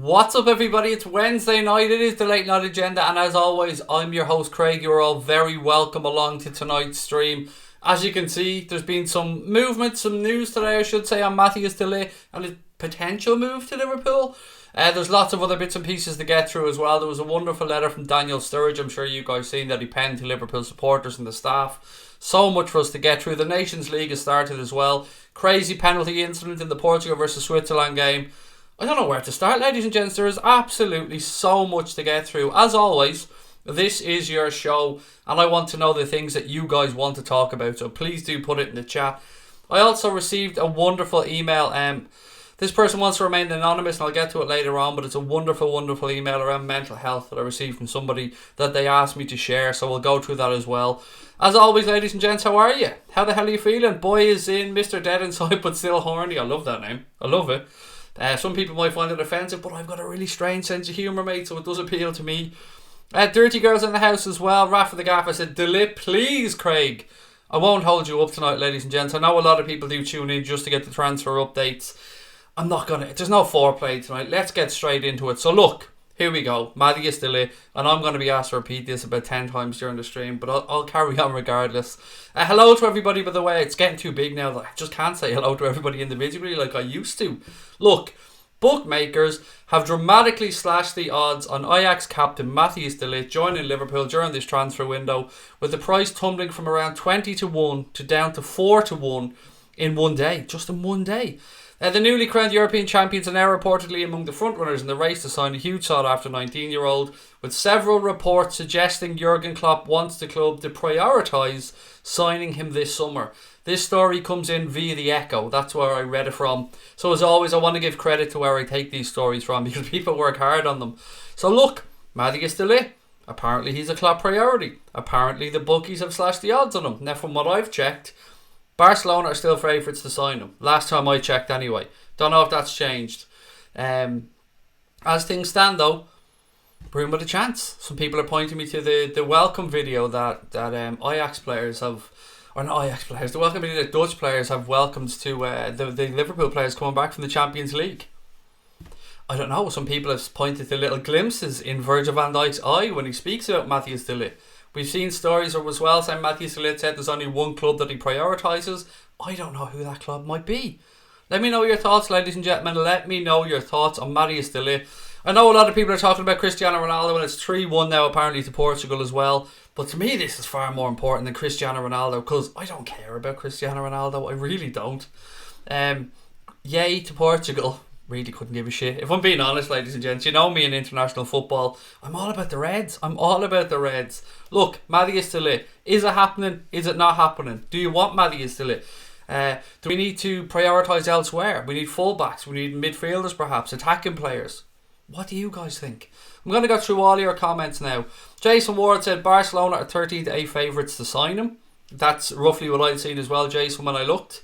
What's up, everybody? It's Wednesday night. It is the Late Night Agenda, and as always, I'm your host Craig. You're all very welcome along to tonight's stream. As you can see, there's been some movement, some news today, I should say, on Matthias de Ligt and his potential move to Liverpool. There's lots of other bits and pieces to get through as well. There was a wonderful letter from Daniel Sturridge. I'm sure you guys seen that he penned to Liverpool supporters and the staff. So much for us to get through. The Nations League has started as well. Crazy penalty incident in the Portugal versus Switzerland game. I don't know where to start, ladies and gents. There is absolutely so much to get through. As always, this is your show, and I want to know the things that you guys want to talk about, so please do put it in the chat. I also received a wonderful email. This person wants to remain anonymous, and I'll get to it later on, but it's a wonderful, wonderful email around mental health that I received from somebody that they asked me to share, so we'll go through that as well. As always, ladies and gents, how are you? How the hell are you feeling? Boy is in, Mr. Dead Inside, but still horny. I love that name. I love it. Some people might find it offensive, but I've got a really strange sense of humour, mate, so it does appeal to me. Dirty Girls in the house as well. Rafa the Gaffer said, "De Ligt, please, Craig." I won't hold you up tonight, ladies and gents. I know a lot of people do tune in just to get the transfer updates. I'm not going to... There's no foreplay tonight. Let's get straight into it. So look, here we go. Matthias de Ligt, and I'm going to be asked to repeat this about 10 times during the stream, but I'll carry on regardless. Hello to everybody, by the way. It's getting too big now that I just can't say hello to everybody individually like I used to. Look, bookmakers have dramatically slashed the odds on Ajax captain Matthias de Ligt joining Liverpool during this transfer window, with the price tumbling from around 20 to 1 to down to 4 to 1 in one day. Just in one day. The newly crowned European champions are now reportedly among the frontrunners in the race to sign a huge sought-after 19-year-old, with several reports suggesting Jurgen Klopp wants the club to prioritise signing him this summer. This story comes in via the Echo. That's where I read it from. So as always, I want to give credit to where I take these stories from, because people work hard on them. So look, Matthias de Ligt, apparently he's a Klopp priority. Apparently the bookies have slashed the odds on him. Now, from what I've checked, Barcelona are still favourites to sign him. Last time I checked anyway. Don't know if that's changed. As things stand though, Bruno with a chance. Some people are pointing me to the welcome video that Ajax players have, or not Ajax players, the welcome video that Dutch players have welcomed to the Liverpool players coming back from the Champions League. I don't know, some people have pointed to little glimpses in Virgil van Dijk's eye when he speaks about Matthias de Ligt. We've seen stories as well saying Matthias de Ligt said there's only one club that he prioritises. I don't know who that club might be. Let me know your thoughts, ladies and gentlemen. Let me know your thoughts on Matthias de Ligt. I know a lot of people are talking about Cristiano Ronaldo, and it's 3-1 now apparently to Portugal as well. But to me, this is far more important than Cristiano Ronaldo, because I don't care about Cristiano Ronaldo. I really don't. Yay to Portugal. Really couldn't give a shit. If I'm being honest, ladies and gents, you know me in international football. I'm all about the Reds. I'm all about the Reds. Look, Matthias de Ligt. Is it happening? Is it not happening? Do you want Matthias de Ligt? Do we need to prioritise elsewhere? We need fullbacks. We need midfielders perhaps. Attacking players. What do you guys think? I'm going to go through all your comments now. Jason Ward said Barcelona are 13 to 8 favourites to sign him. That's roughly what I'd seen as well, Jason, when I looked.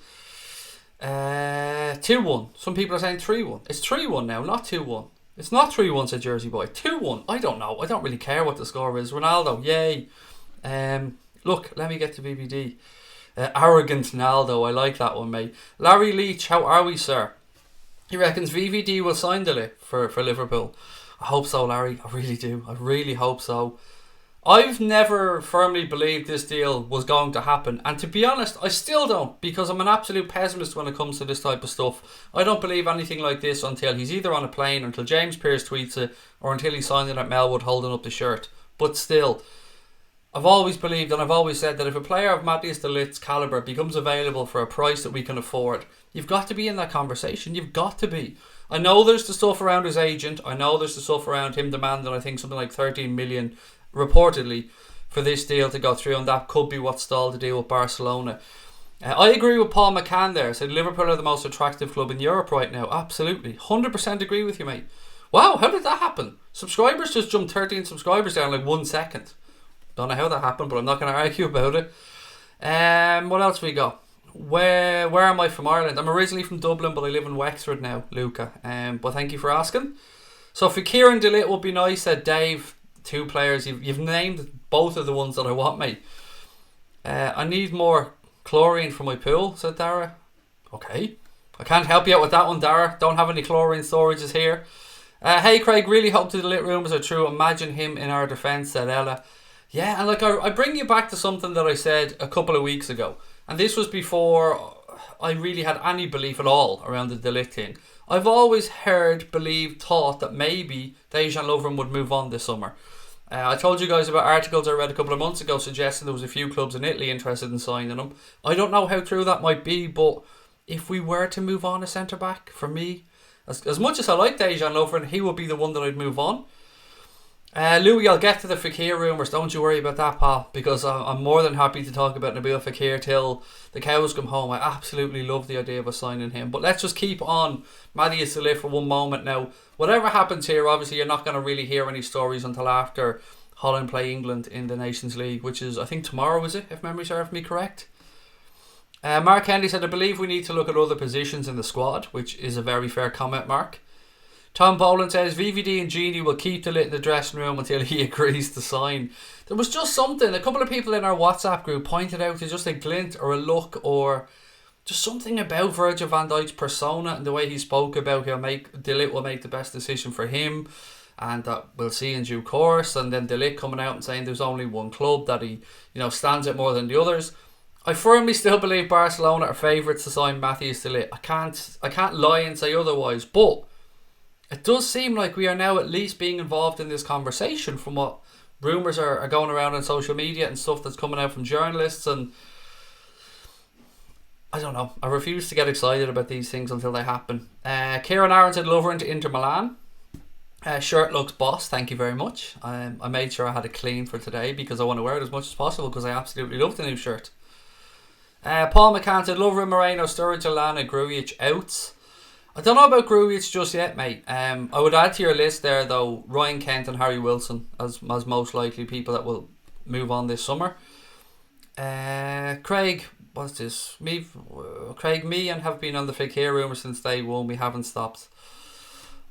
2-1. Some people are saying 3-1. It's 3-1 now, not 2-1. It's not 3-1, said Jersey Boy. 2-1. I don't know. I don't really care what the score is. Ronaldo, yay. Look, let me get to BBD. Arrogant Ronaldo. I like that one, mate. Larry Leach, how are we, sir? He reckons VVD will sign de Ligt for Liverpool. I hope so, Larry. I really do. I really hope so. I've never firmly believed this deal was going to happen, and to be honest, I still don't, because I'm an absolute pessimist when it comes to this type of stuff. I don't believe anything like this until he's either on a plane, until James Pearce tweets it, or until he's signing at Melwood holding up the shirt. But still, I've always believed, and I've always said, that if a player of Matthias de Ligt's calibre becomes available for a price that we can afford, you've got to be in that conversation. You've got to be. I know there's the stuff around his agent. I know there's the stuff around him demanding, I think, something like 13 million reportedly for this deal to go through, and that could be what stalled the deal with Barcelona. I agree with Paul McCann there. Said Liverpool are the most attractive club in Europe right now. Absolutely. 100% agree with you, mate. Wow, how did that happen? Subscribers just jumped 13 subscribers down in like 1 second. Don't know how that happened, but I'm not going to argue about it. What else we got? Where am I from? Ireland. I'm originally from Dublin, but I live in Wexford now, Luca. But thank you for asking. So Fekir and De Ligt would be nice, said Dave. 2 players. You've named both of the ones that I want, mate. I need more chlorine for my pool, said Dara. Okay. I can't help you out with that one, Dara. Don't have any chlorine storages here. Hey Craig, really hope the lit rumours are true. Imagine him in our defence, said Ella. Yeah, and like I bring you back to something that I said a couple of weeks ago. And this was before I really had any belief at all around the De Ligt thing. I've always heard, believed, thought that maybe Dejan Lovren would move on this summer. I told you guys about articles I read a couple of months ago suggesting there was a few clubs in Italy interested in signing him. I don't know how true that might be, but if we were to move on a centre-back, for me, as much as I like Dejan Lovren, he would be the one that I'd move on. Louis, I'll get to the Fekir rumours, don't you worry about that, pal, because I'm more than happy to talk about Nabil Fekir till the cows come home. I absolutely love the idea of us signing him. But let's just keep on Matthias de Ligt for one moment now. Whatever happens here, obviously you're not going to really hear any stories until after Holland play England in the Nations League, which is, I think, tomorrow, is it, if memory serves me correct? Mark Henry said, I believe we need to look at other positions in the squad, which is a very fair comment, Mark. Tom Boland says VVD and Genie will keep the lit in the dressing room until he agrees to sign. There was just something, a couple of people in our WhatsApp group pointed out to just a glint or a look or just something about Virgil van Dijk's persona and the way he spoke about De Ligt will make the best decision for him and that we'll see in due course, and then De Ligt coming out and saying there's only one club that he stands out more than the others. I firmly still believe Barcelona are favourites to sign Matthias de Ligt. I can't lie and say otherwise, but it does seem like we are now at least being involved in this conversation from what rumours are going around on social media and stuff that's coming out from journalists, and I don't know. I refuse to get excited about these things until they happen. Kieran Aaron said Lovren to Inter Milan. Shirt looks boss, thank you very much. I made sure I had it clean for today because I want to wear it as much as possible because I absolutely love the new shirt. Paul McCann said Lovren, Moreno, Sturridge, Alana, Grujic outs. I don't know about Grujic just yet, mate. I would add to your list there, though, Ryan Kent and Harry Wilson as most likely people that will move on this summer. Craig, what's this? Craig, me and have been on the Fekir rumour since day one. We haven't stopped.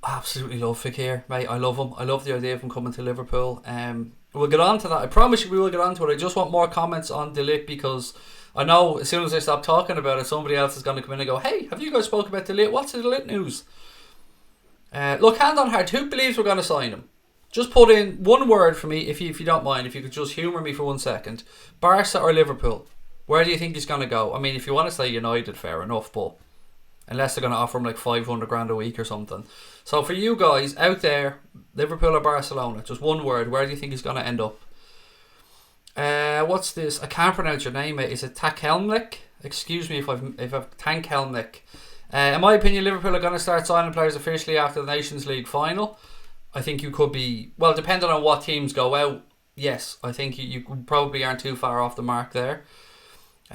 I absolutely love Fekir, mate. I love him. I love the idea of him coming to Liverpool. We'll get on to that. I promise you we will get on to it. I just want more comments on De Ligt because I know as soon as I stop talking about it, somebody else is going to come in and go, hey, have you guys spoken about De Ligt? What's the De Ligt news? Look, hand on heart, who believes we're going to sign him? Just put in one word for me, if you don't mind, if you could just humour me for 1 second. Barca or Liverpool? Where do you think he's going to go? I mean, if you want to say United, fair enough, but unless they're going to offer him like 500 grand a week or something. So for you guys out there, Liverpool or Barcelona, just one word, where do you think he's going to end up? What's this? I can't pronounce your name, mate. Is it Takhelmlik? Excuse me if I've Tankhelmlik. In my opinion, Liverpool are going to start signing players officially after the Nations League final. I think you could be, well, depending on what teams go out, yes, I think you probably aren't too far off the mark there.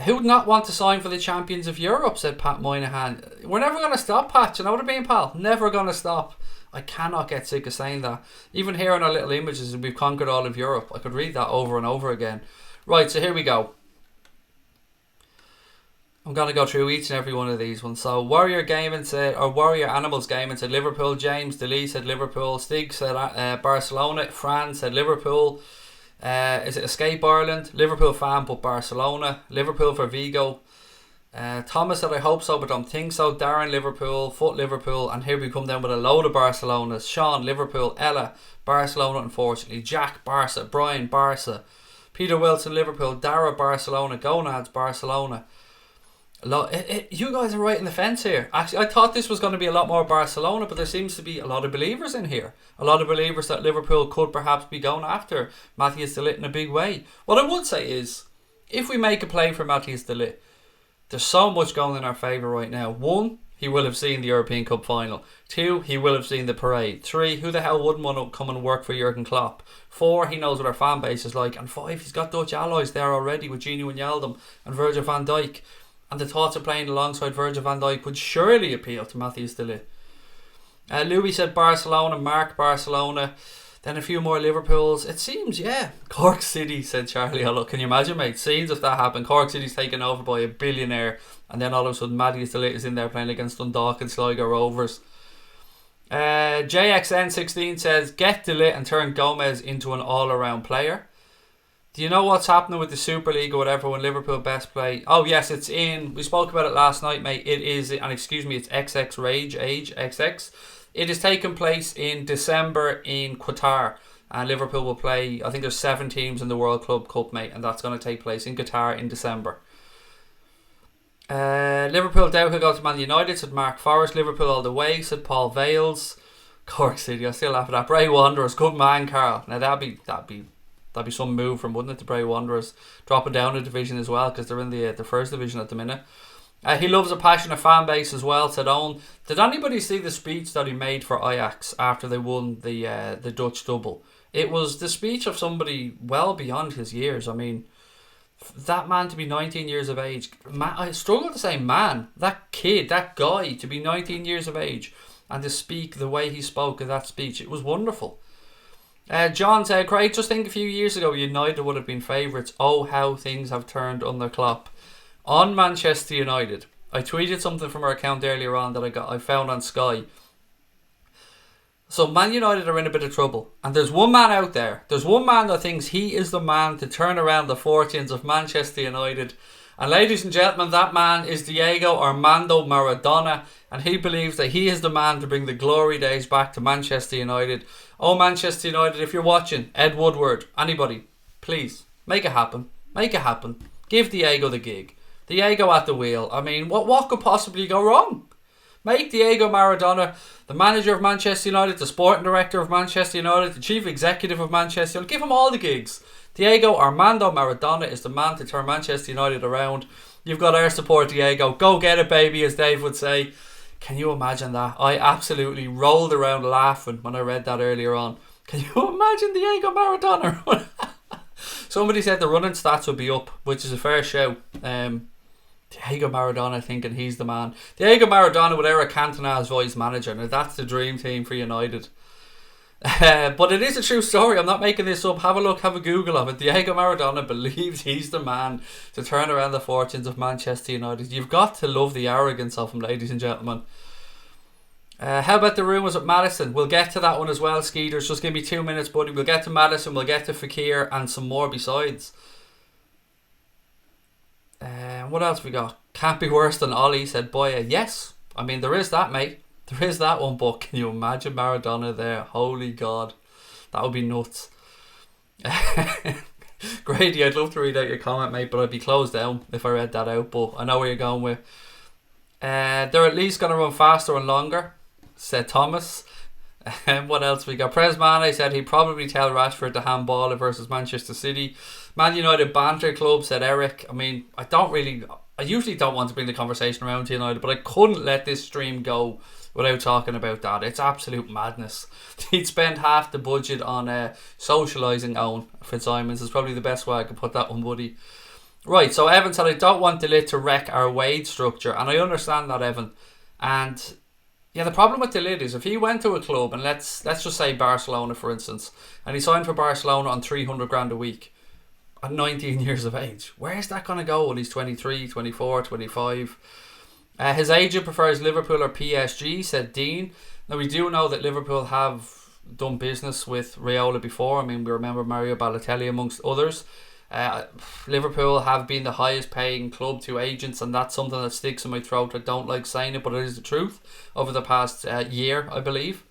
Who would not want to sign for the champions of Europe, said Pat Moynihan. We're never going to stop, Pat. You know what I mean, pal? Never going to stop. I cannot get sick of saying that. Even here in our little images, we've conquered all of Europe. I could read that over and over again. Right, so here we go. I'm going to go through each and every one of these ones. So Warrior Gaming said, or Warrior Animals Gaming said Liverpool. James DeLee said Liverpool. Stig said Barcelona. Fran said Liverpool. Is it Escape Ireland? Liverpool fan but Barcelona. Liverpool for Vigo. Thomas said I hope so but don't think so. Darren Liverpool. Foot Liverpool. And here we come down with a load of Barcelonas. Sean Liverpool. Ella Barcelona unfortunately. Jack Barca. Brian Barca. Peter Wilson Liverpool. Dara Barcelona. Gonads Barcelona. You guys are right in the fence here. Actually, I thought this was going to be a lot more Barcelona, but there seems to be a lot of believers in here. A lot of believers that Liverpool could perhaps be going after Matthias de Ligt in a big way. What I would say is, if we make a play for Matthias de Ligt, there's so much going in our favour right now. 1, he will have seen the European Cup final. 2, he will have seen the parade. 3, who the hell wouldn't want to come and work for Jurgen Klopp? 4, he knows what our fan base is like. And 5, he's got Dutch allies there already with Gini Wijnaldum and Virgil van Dijk. And the thoughts of playing alongside Virgil van Dijk would surely appeal to Matthias de Ligt. Louis said Barcelona, Mark Barcelona, then a few more Liverpools. It seems, yeah. Cork City, said Charlie. Oh, look, can you imagine, mate? Scenes if that happened. Cork City's taken over by a billionaire, and then all of a sudden Matthias de Ligt is in there playing against Dundalk and Sligo Rovers. JXN16 says get de Ligt and turn Gomez into an all-around player. Do you know what's happening with the Super League or whatever when Liverpool best play? Oh yes, it's in. We spoke about it last night, mate. It is, and excuse me, it's XX Rage Age XX. It is taking place in December in Qatar. And Liverpool will play, I think there's 7 teams in the World Club Cup, mate. And that's going to take place in Qatar in December. Liverpool doubt he'll go to Man United, said Mark Forrest. Liverpool all the way, said Paul Vales. Cork City, I still laugh at that. Bray Wanderers, good man, Carl. Now that'd be some move from, wouldn't it, the Bray Wanderers dropping down a division as well, because they're in the first division at the minute. He loves a passionate fan base as well, said Owen. Did anybody see the speech that he made for Ajax after they won the Dutch double? It was the speech of somebody well beyond his years. I mean, that man to be 19 years of age, I struggle to say man, that kid, that guy to be 19 years of age and to speak the way he spoke in that speech, it was wonderful. John said, Craig, just think a few years ago United would have been favourites. Oh, how things have turned under Klopp. On Manchester United, I tweeted something from our account earlier on that I found on Sky. So Man United are in a bit of trouble, and there's one man out there. There's one man that thinks he is the man to turn around the fortunes of Manchester United. And ladies and gentlemen, that man is Diego Armando Maradona, and he believes that he is the man to bring the glory days back to Manchester United. Oh, Manchester United, if you're watching, Ed Woodward, anybody, please, make it happen. Make it happen. Give Diego the gig. Diego at the wheel. I mean, what could possibly go wrong? Make Diego Maradona the manager of Manchester United, the sporting director of Manchester United, the chief executive of Manchester United. Give him all the gigs. Diego Armando Maradona is the man to turn Manchester United around. You've got our support, Diego. Go get it, baby, as Dave would say. Can you imagine that? I absolutely rolled around laughing when I read that earlier on. Can you imagine Diego Maradona? Somebody said the running stats would be up, which is a fair shout. Diego Maradona thinking he's the man. Diego Maradona with Eric Cantona as vice manager. Now that's the dream team for United. But it is a true story. I'm not making this up. Have a look, have a Google of it. Diego Maradona believes he's the man to turn around the fortunes of Manchester United. You've got to love the arrogance of him, ladies and gentlemen. How about the rumours at Maddison? We'll get to that one as well, Skeeters. Just give me 2 minutes, buddy. We'll get to Maddison, we'll get to Fekir and some more besides. What else we got? Can't be worse than Ollie, said Boya. Yes, I mean there is that, mate. There is that one, but can you imagine Maradona there? Holy God, that would be nuts. Grady, I'd love to read out your comment, mate, but I'd be closed down if I read that out. But I know where you're going with. They're at least going to run faster and longer, said Thomas. What else we got? Prez Mane said he'd probably tell Rashford to handball it versus Manchester City. Man United banter club, said Eric. I mean, I usually don't want to bring the conversation around to United, but I couldn't let this stream go without talking about that. It's absolute madness. He'd spend half the budget on socialising Owen Fitzsimons is probably the best way I could put that one, buddy. Right, so Evan said, I don't want De Ligt to wreck our wage structure, and I understand that, Evan. And yeah, the problem with De Ligt is if he went to a club, and let's just say Barcelona, for instance, and he signed for Barcelona on 300 grand a week at 19 years of age, where's that going to go when he's 23, 24, 25? His agent prefers Liverpool or PSG, said Dean. Now, we do know that Liverpool have done business with Raiola before. I mean, we remember Mario Balotelli amongst others. Liverpool have been the highest paying club to agents, and that's something that sticks in my throat. I don't like saying it, but it is the truth over the past year, I believe.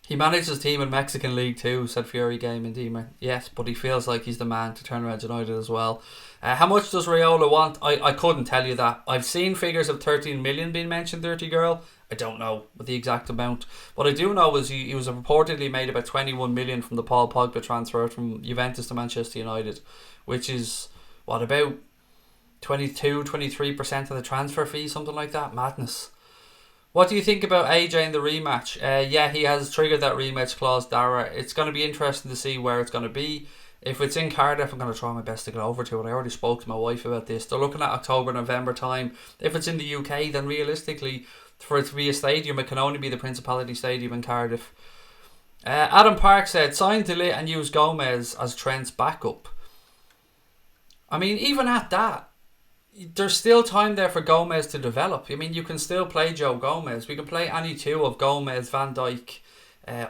He managed his team in Mexican League too, said Fury Game and Deemer. Yes, but he feels like he's the man to turn around United as well. How much does Raiola want? I couldn't tell you that. I've seen figures of 13 million being mentioned, Dirty Girl. I don't know the exact amount. What I do know is he was reportedly made about 21 million from the Paul Pogba transfer from Juventus to Manchester United, which is, what, about 22-23% of the transfer fee, something like that. Madness. What do you think about AJ in the rematch? Yeah, he has triggered that rematch clause, Dara. It's going to be interesting to see where it's going to be. If it's in Cardiff, I'm going to try my best to get over to it. I already spoke to my wife about this. They're looking at October, November time. If it's in the UK, then realistically, for it to be a stadium, it can only be the Principality Stadium in Cardiff. Adam Park said, sign De Ligt and use Gomez as Trent's backup. I mean, even at that, there's still time there for Gomez to develop. I mean, you can still play Joe Gomez. We can play any two of Gomez, Van Dijk,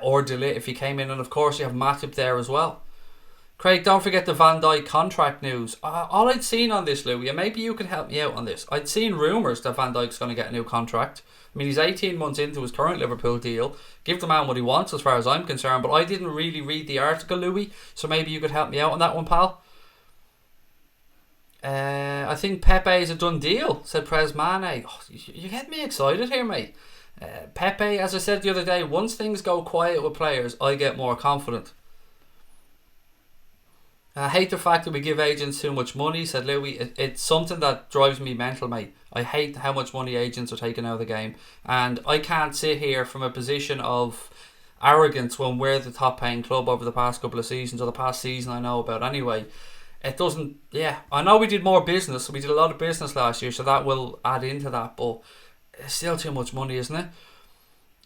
or De Ligt if he came in. And of course, you have Matip there as well. Craig, don't forget the Van Dijk contract news. All I'd seen on this, Louis, and maybe you could help me out on this. I'd seen rumours that Van Dijk's going to get a new contract. I mean, he's 18 months into his current Liverpool deal. Give the man what he wants as far as I'm concerned. But I didn't really read the article, Louis. So maybe you could help me out on that one, pal. I think Pepe is a done deal, said Prez Mane. Oh, you get me excited here, mate. Pepe, as I said the other day, once things go quiet with players, I get more confident. I hate the fact that we give agents too much money, said Louis. It's something that drives me mental, mate. I hate how much money agents are taking out of the game. And I can't sit here from a position of arrogance when we're the top paying club over the past couple of seasons, or the past season I know about anyway. It doesn't, I know we did more business. We did a lot of business last year, so that will add into that. But it's still too much money, isn't it?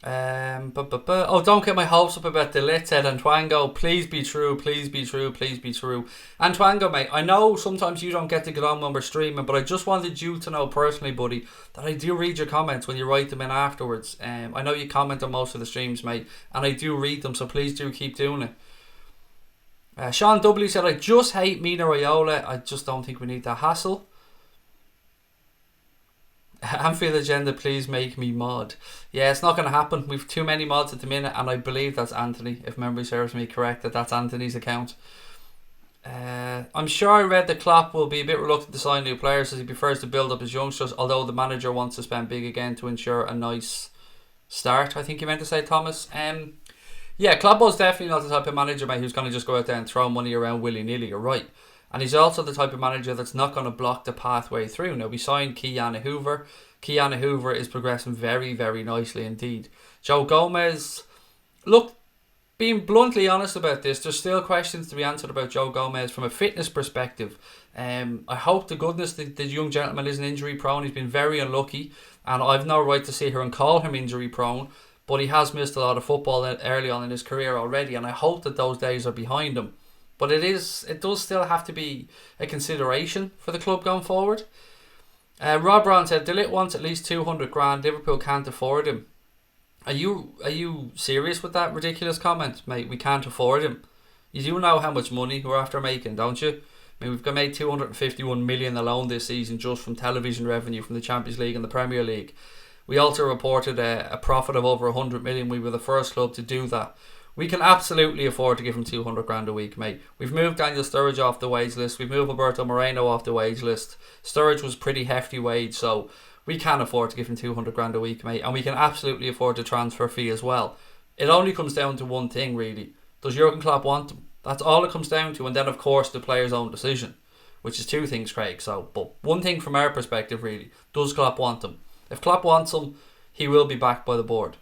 Oh, don't get my hopes up about De Ligt, said Antoango. Please be true, please be true, please be true. Antoango, mate, I know sometimes you don't get to get on when we're streaming, but I just wanted you to know personally, buddy, that I do read your comments when you write them in afterwards. I know you comment on most of the streams, mate, and I do read them, so please do keep doing it. Sean W said, I just hate Mina Raiola. I just don't think we need that hassle. Anfield agenda, please make me mod. Yeah, it's not going to happen. We've too many mods at the minute, and I believe that's Anthony, if memory serves me correct, that's Anthony's account. I'm sure I read that Klopp will be a bit reluctant to sign new players as he prefers to build up his youngsters, although the manager wants to spend big again to ensure a nice start, I think you meant to say, Thomas. Yeah, Klopp was definitely not the type of manager, mate, who's going to just go out there and throw money around willy-nilly, you're right. And he's also the type of manager that's not going to block the pathway through. Now, we signed Kiana Hoover. Kiana Hoover is progressing very, very nicely indeed. Joe Gomez, look, being bluntly honest about this, there's still questions to be answered about Joe Gomez from a fitness perspective. I hope to goodness that the young gentleman isn't injury prone. He's been very unlucky, and I've no right to sit here and call him injury prone, but he has missed a lot of football early on in his career already, and I hope that those days are behind him. But it does still have to be a consideration for the club going forward. Rob Brown said, De Ligt wants at least 200 grand. Liverpool can't afford him. Are you serious with that ridiculous comment, mate? We can't afford him. You do know how much money we're after making, don't you? I mean, we've made 251 million alone this season just from television revenue from the Champions League and the Premier League. We also reported a profit of over 100 million. We were the first club to do that. We can absolutely afford to give him 200 grand a week, mate. We've moved Daniel Sturridge off the wage list. We've moved Alberto Moreno off the wage list. Sturridge was pretty hefty wage, so we can afford to give him 200 grand a week, mate. And we can absolutely afford the transfer fee as well. It only comes down to one thing, really. Does Jurgen Klopp want him? That's all it comes down to. And then, of course, the player's own decision, which is two things, Craig. But one thing from our perspective, really, does Klopp want him? If Klopp wants him, he will be backed by the board.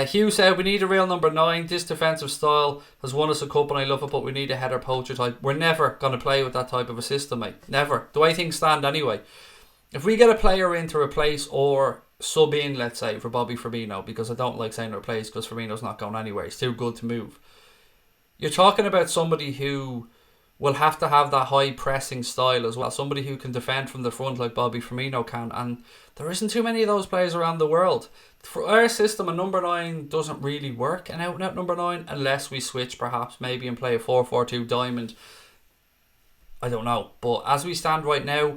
Hugh said, we need a real number 9. This defensive style has won us a cup and I love it, but we need a header poacher type. We're never going to play with that type of a system, mate. Never. The way things stand anyway. If we get a player in to replace or sub in, let's say, for Bobby Firmino, because I don't like saying replace because Firmino's not going anywhere. He's too good to move. You're talking about somebody who will have to have that high pressing style as well. Somebody who can defend from the front like Bobby Firmino can. And there isn't too many of those players around the world. For our system, a number 9 doesn't really work, an out-and-out number 9, unless we switch perhaps maybe and play a 4-4-2 diamond. I don't know. But as we stand right now,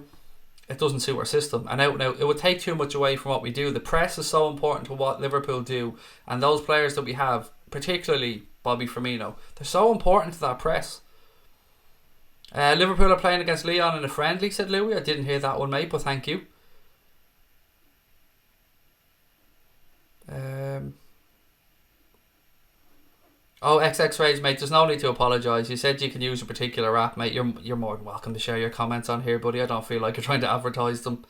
it doesn't suit our system. And out-and-out, it would take too much away from what we do. The press is so important to what Liverpool do. And those players that we have, particularly Bobby Firmino, they're so important to that press. Liverpool are playing against Lyon in a friendly, said Louis. I didn't hear that one, mate, but thank you. XX Rage, mate, there's no need to apologise. You said you can use a particular app, mate. You're more than welcome to share your comments on here, buddy. I don't feel like you're trying to advertise them.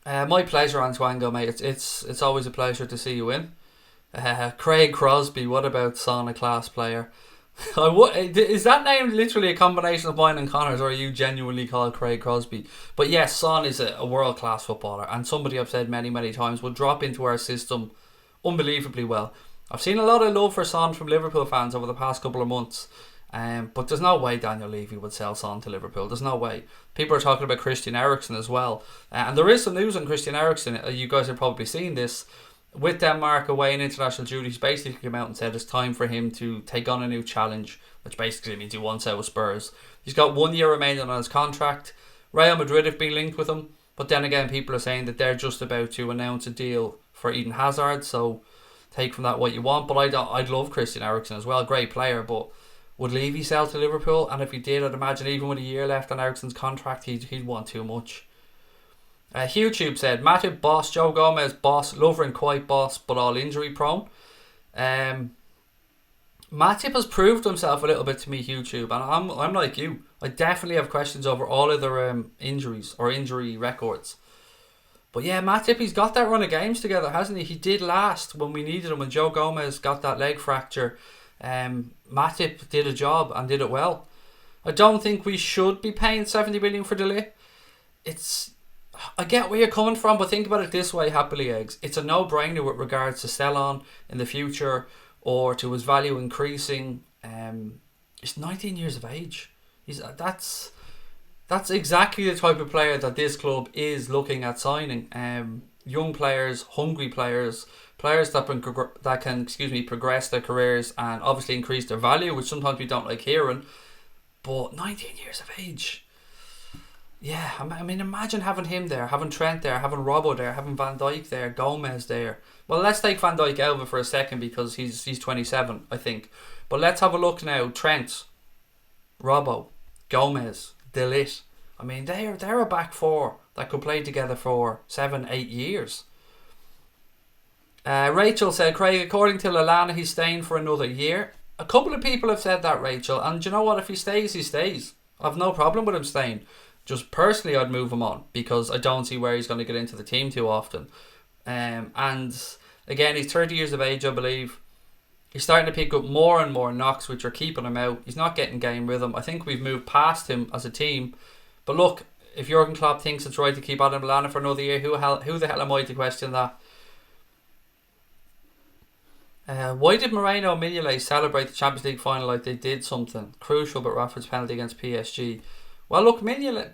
My pleasure, Antoango, mate. It's always a pleasure to see you in. Craig Crosby, what about Son, a class player? Is that name literally a combination of mine and Connor's, or are you genuinely called Craig Crosby? But yes, Son is a world-class footballer, and somebody I've said many, many times will drop into our system unbelievably well. I've seen a lot of love for Son from Liverpool fans over the past couple of months, but there's no way Daniel Levy would sell Son to Liverpool. There's no way. People are talking about Christian Eriksen as well, and there is some news on Christian Eriksen. You guys have probably seen this. with Denmark away in international duties, basically came out and said it's time for him to take on a new challenge, which basically means he wants out of Spurs. He's got 1 year remaining on his contract. Real Madrid have been linked with him, but then again, people are saying that they're just about to announce a deal for Eden Hazard, so take from that what you want. But I'd love Christian Eriksen as well, great player, but would Levy sell to Liverpool? And if he did, I'd imagine even with a year left on Eriksen's contract, he'd want too much. HughTube said, Matip boss, Joe Gomez boss, Lovren quite boss, but all injury prone. Matip has proved himself a little bit to me, HughTube, and I'm like you. I definitely have questions over all other injuries or injury records. But yeah, Matip, he's got that run of games together, hasn't he? He did last when we needed him, when Joe Gomez got that leg fracture. Matip did a job and did it well. I don't think we should be paying 70 million for De Ligt. I get where you're coming from, but think about it this way, Happily Eggs. It's a no-brainer with regards to sell-on in the future or to his value increasing. He's 19 years of age. That's exactly the type of player that this club is looking at signing. Young players, hungry players, players that can progress their careers and obviously increase their value, which sometimes we don't like hearing. But 19 years of age. Yeah, I mean, imagine having him there, having Trent there, having Robbo there, having Van Dijk there, Gomez there. Well, let's take Van Dijk out of it for a second because he's 27, I think. But let's have a look now. Trent, Robbo, Gomez, De Ligt. I mean, they're a back four that could play together for 7-8 years. Rachel said, Craig, according to Lallana, he's staying for another year. A couple of people have said that, Rachel. And do you know what? If he stays, he stays. I've no problem with him staying. Just personally, I'd move him on because I don't see where he's going to get into the team too often. And again, he's 30 years of age, I believe. He's starting to pick up more and more knocks, which are keeping him out. He's not getting game rhythm. I think we've moved past him as a team. But look, if Jurgen Klopp thinks it's right to keep Adam Lallana for another year, who the hell am I to question that? Why did Moreno and Mignolet celebrate the Champions League final like they did something crucial but Rashford's penalty against PSG? Well, look, Mignolet,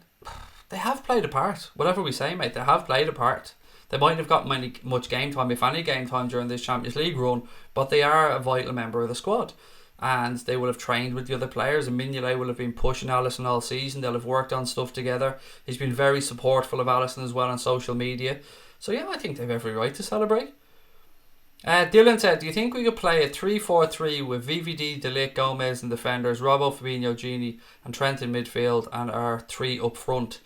they have played a part. Whatever we say, mate, they have played a part. They mightn't have got much game time, if any game time, during this Champions League run, but they are a vital member of the squad. And they will have trained with the other players, and Mignolet will have been pushing Alisson all season. They'll have worked on stuff together. He's been very supportful of Alisson as well on social media. So yeah, I think they have every right to celebrate. Dylan said, do you think we could play a 3-4-3 with VVD, De Ligt, Gomez and defenders, Robbo, Fabinho, Gini and Trent in midfield and our three up front?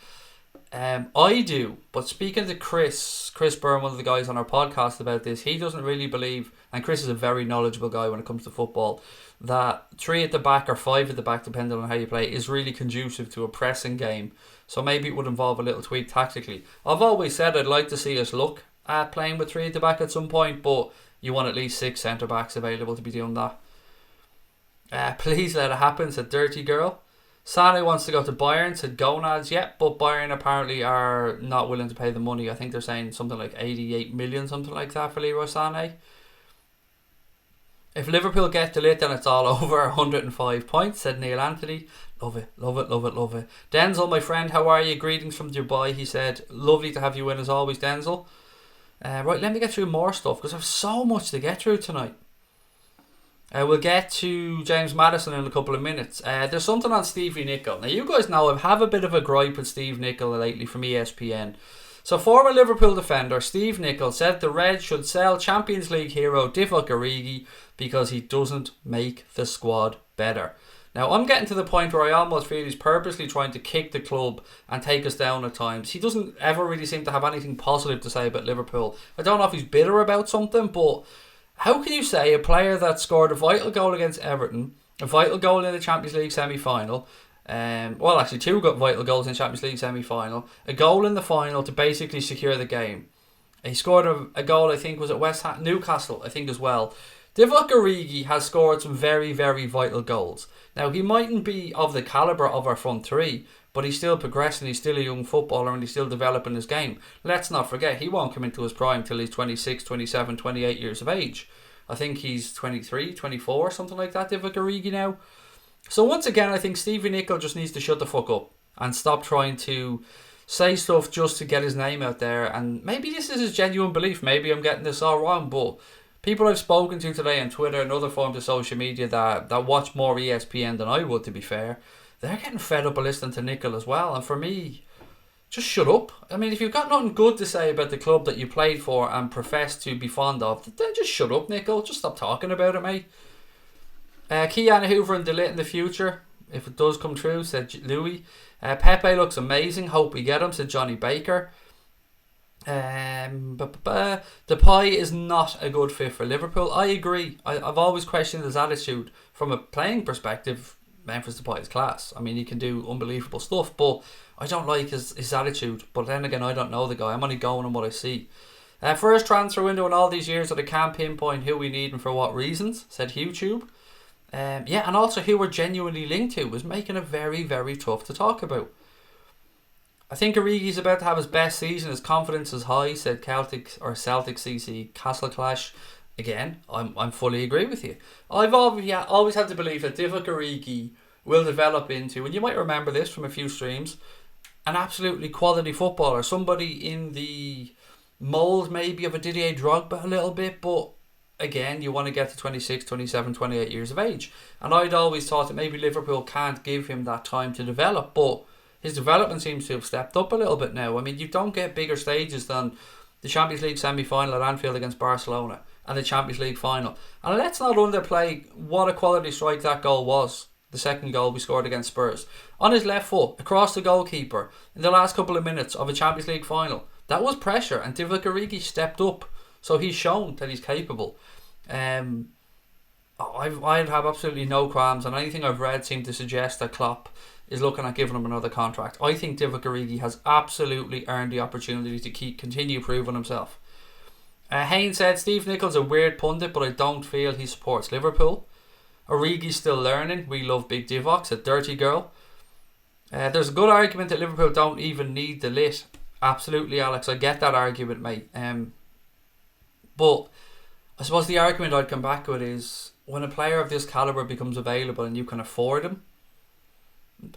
I do, but speaking to Chris Byrne, one of the guys on our podcast about this, he doesn't really believe, and Chris is a very knowledgeable guy when it comes to football, that 3 at the back or 5 at the back, depending on how you play, is really conducive to a pressing game. So maybe it would involve a little tweak tactically. I've always said I'd like to see us look at playing with 3 at the back at some point, but you want at least 6 centre backs available to be doing that. Please let it happen, said Dirty Girl. Sané wants to go to Bayern, said Gonads. Yep, but Bayern apparently are not willing to pay the money. I think they're saying something like 88 million, something like that for Leroy Sané. If Liverpool get De Ligt, then it's all over. 105 points, said Neil Anthony. Love it, love it, love it, love it. Denzel, my friend, how are you? Greetings from Dubai, he said. Lovely to have you in as always, Denzel. Right, let me get through more stuff because I have so much to get through tonight. We'll get to James Maddison in a couple of minutes. There's something on Stevie Nicol. Now, you guys know I have a bit of a gripe with Steve Nicol lately from ESPN. So, former Liverpool defender Steve Nicol said the Reds should sell Champions League hero Divock Origi because he doesn't make the squad better. Now, I'm getting to the point where I almost feel he's purposely trying to kick the club and take us down at times. He doesn't ever really seem to have anything positive to say about Liverpool. I don't know if he's bitter about something, but how can you say a player that scored a vital goal against Everton, a vital goal in the Champions League semi-final, well, actually 2 vital goals in the Champions League semi-final, a goal in the final to basically secure the game. He scored a goal, I think, was at Newcastle, I think, as well. Divock Origi has scored some very, very vital goals. Now, he mightn't be of the calibre of our front 3, but he's still progressing, he's still a young footballer and he's still developing his game. Let's not forget, he won't come into his prime till he's 26, 27, 28 years of age. I think he's 23, 24, something like that, Divock Origi now. So once again, I think Stevie Nicol just needs to shut the fuck up and stop trying to say stuff just to get his name out there. And maybe this is his genuine belief. Maybe I'm getting this all wrong, but people I've spoken to today on Twitter and other forms of social media that watch more ESPN than I would, to be fair, they're getting fed up of listening to Nicol as well. And for me, just shut up. I mean, if you've got nothing good to say about the club that you played for and profess to be fond of, then just shut up, Nicol. Just stop talking about it, mate. Keanu Hoover and De Ligt in the future, if it does come true, said Louis. Pepe looks amazing. Hope we get him, said Johnny Baker. Depay is not a good fit for Liverpool. I agree. I've always questioned his attitude. From a playing perspective, Memphis Depay is class. I mean, he can do unbelievable stuff, but I don't like his attitude. But then again, I don't know the guy. I'm only going on what I see. First transfer window in all these years that I can't pinpoint who we need and for what reasons, said YouTube. And also who we're genuinely linked to was making it very, very tough to talk about. I think Origi's about to have his best season. His confidence is high, said Celtic CC Castle Clash. Again, I'm fully agree with you. I've always had to believe that Divock Origi will develop into, and you might remember this from a few streams, an absolutely quality footballer. Somebody in the mould maybe of a Didier Drogba a little bit, but again, you want to get to 26, 27, 28 years of age. And I'd always thought that maybe Liverpool can't give him that time to develop, but his development seems to have stepped up a little bit now. I mean, you don't get bigger stages than the Champions League semi-final at Anfield against Barcelona and the Champions League final. And let's not underplay what a quality strike that goal was. The second goal we scored against Spurs. On his left foot, across the goalkeeper, in the last couple of minutes of a Champions League final. That was pressure, and Divock Origi stepped up. So he's shown that he's capable. I'd have absolutely no qualms, and anything I've read seemed to suggest that Klopp is looking at giving him another contract. I think Divock Origi has absolutely earned the opportunity to continue proving himself. Haynes said, Steve Nichol's a weird pundit, but I don't feel he supports Liverpool. Origi's still learning. We love Big Divock, said Dirty Girl. There's a good argument that Liverpool don't even need De Ligt. Absolutely, Alex. I get that argument, mate. But I suppose the argument I'd come back with is when a player of this calibre becomes available and you can afford him,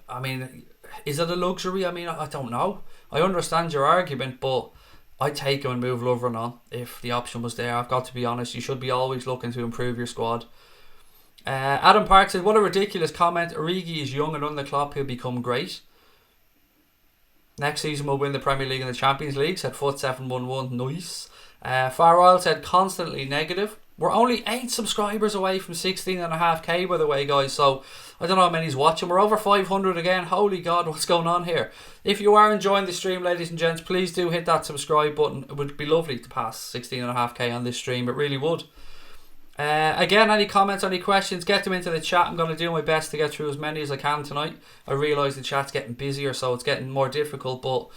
I mean, is it a luxury? I mean, I don't know. I understand your argument, but I'd take him and move Lovren on if the option was there. I've got to be honest. You should be always looking to improve your squad. Adam Park said, what a ridiculous comment. Origi is young and under Klopp, he'll become great. Next season we'll win the Premier League and the Champions League, said Foot711. Nice. Farrell said, constantly negative. We're only 8 subscribers away from 16.5k, by the way, guys. So I don't know how many's watching. We're over 500 again. Holy God, what's going on here? If you are enjoying the stream, ladies and gents, please do hit that subscribe button. It would be lovely to pass 16.5k on this stream. It really would. Again, any comments, any questions, get them into the chat. I'm going to do my best to get through as many as I can tonight. I realise the chat's getting busier, so it's getting more difficult, but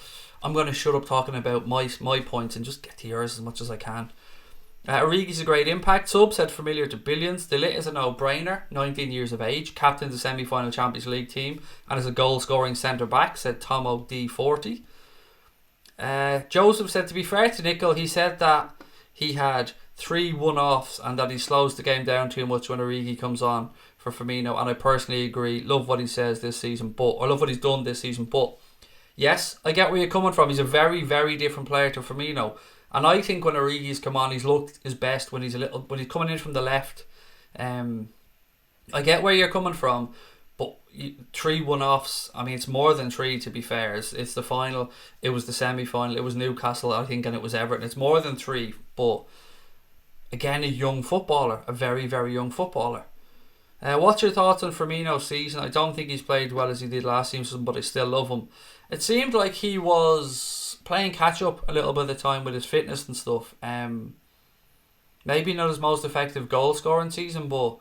I'm going to shut up talking about my points and just get to yours as much as I can. Origi's a great impact sub, said familiar to billions. De Ligt is a no-brainer, 19 years of age, captain the semi-final Champions League team, and is a goal-scoring centre-back, said Tomo D40. Joseph said, to be fair to Nicol, he said that he had 3 one-offs and that he slows the game down too much when Origi comes on for Firmino, and I personally agree. Love what he says this season, I love what he's done this season, but yes, I get where you're coming from. He's a very, very different player to Firmino. And I think when Origi's come on, he's looked his best when he's coming in from the left. I get where you're coming from, but 3 one-offs, I mean, it's more than 3 to be fair. It's the final, it was the semi-final, it was Newcastle, I think, and it was Everton. It's more than 3, but again, a young footballer, a very, very young footballer. What's your thoughts on Firmino's season? I don't think he's played well as he did last season, but I still love him. It seemed like he was playing catch up a little bit of the time with his fitness and stuff. Maybe not his most effective goal scoring season, but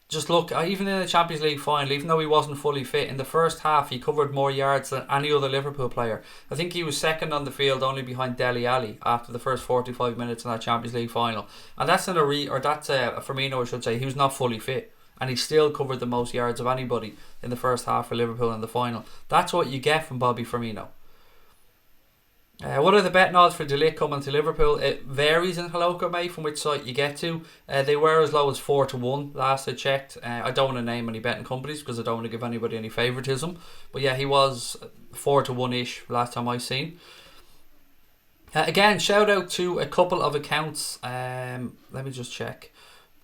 just look, even in the Champions League final, even though he wasn't fully fit, in the first half he covered more yards than any other Liverpool player. I think he was second on the field, only behind Dele Alli after the first 45 minutes in that Champions League final. And that's a Firmino, I should say. He was not fully fit, and he still covered the most yards of anybody in the first half for Liverpool in the final. That's what you get from Bobby Firmino. What are the betting odds for De Ligt coming to Liverpool? It varies in Haloka, mate, from which site you get to. They were as low as 4-1 last I checked. I don't want to name any betting companies because I don't want to give anybody any favouritism. But yeah, he was 4-1-ish last time I seen. Again, shout out to a couple of accounts. Let me just check.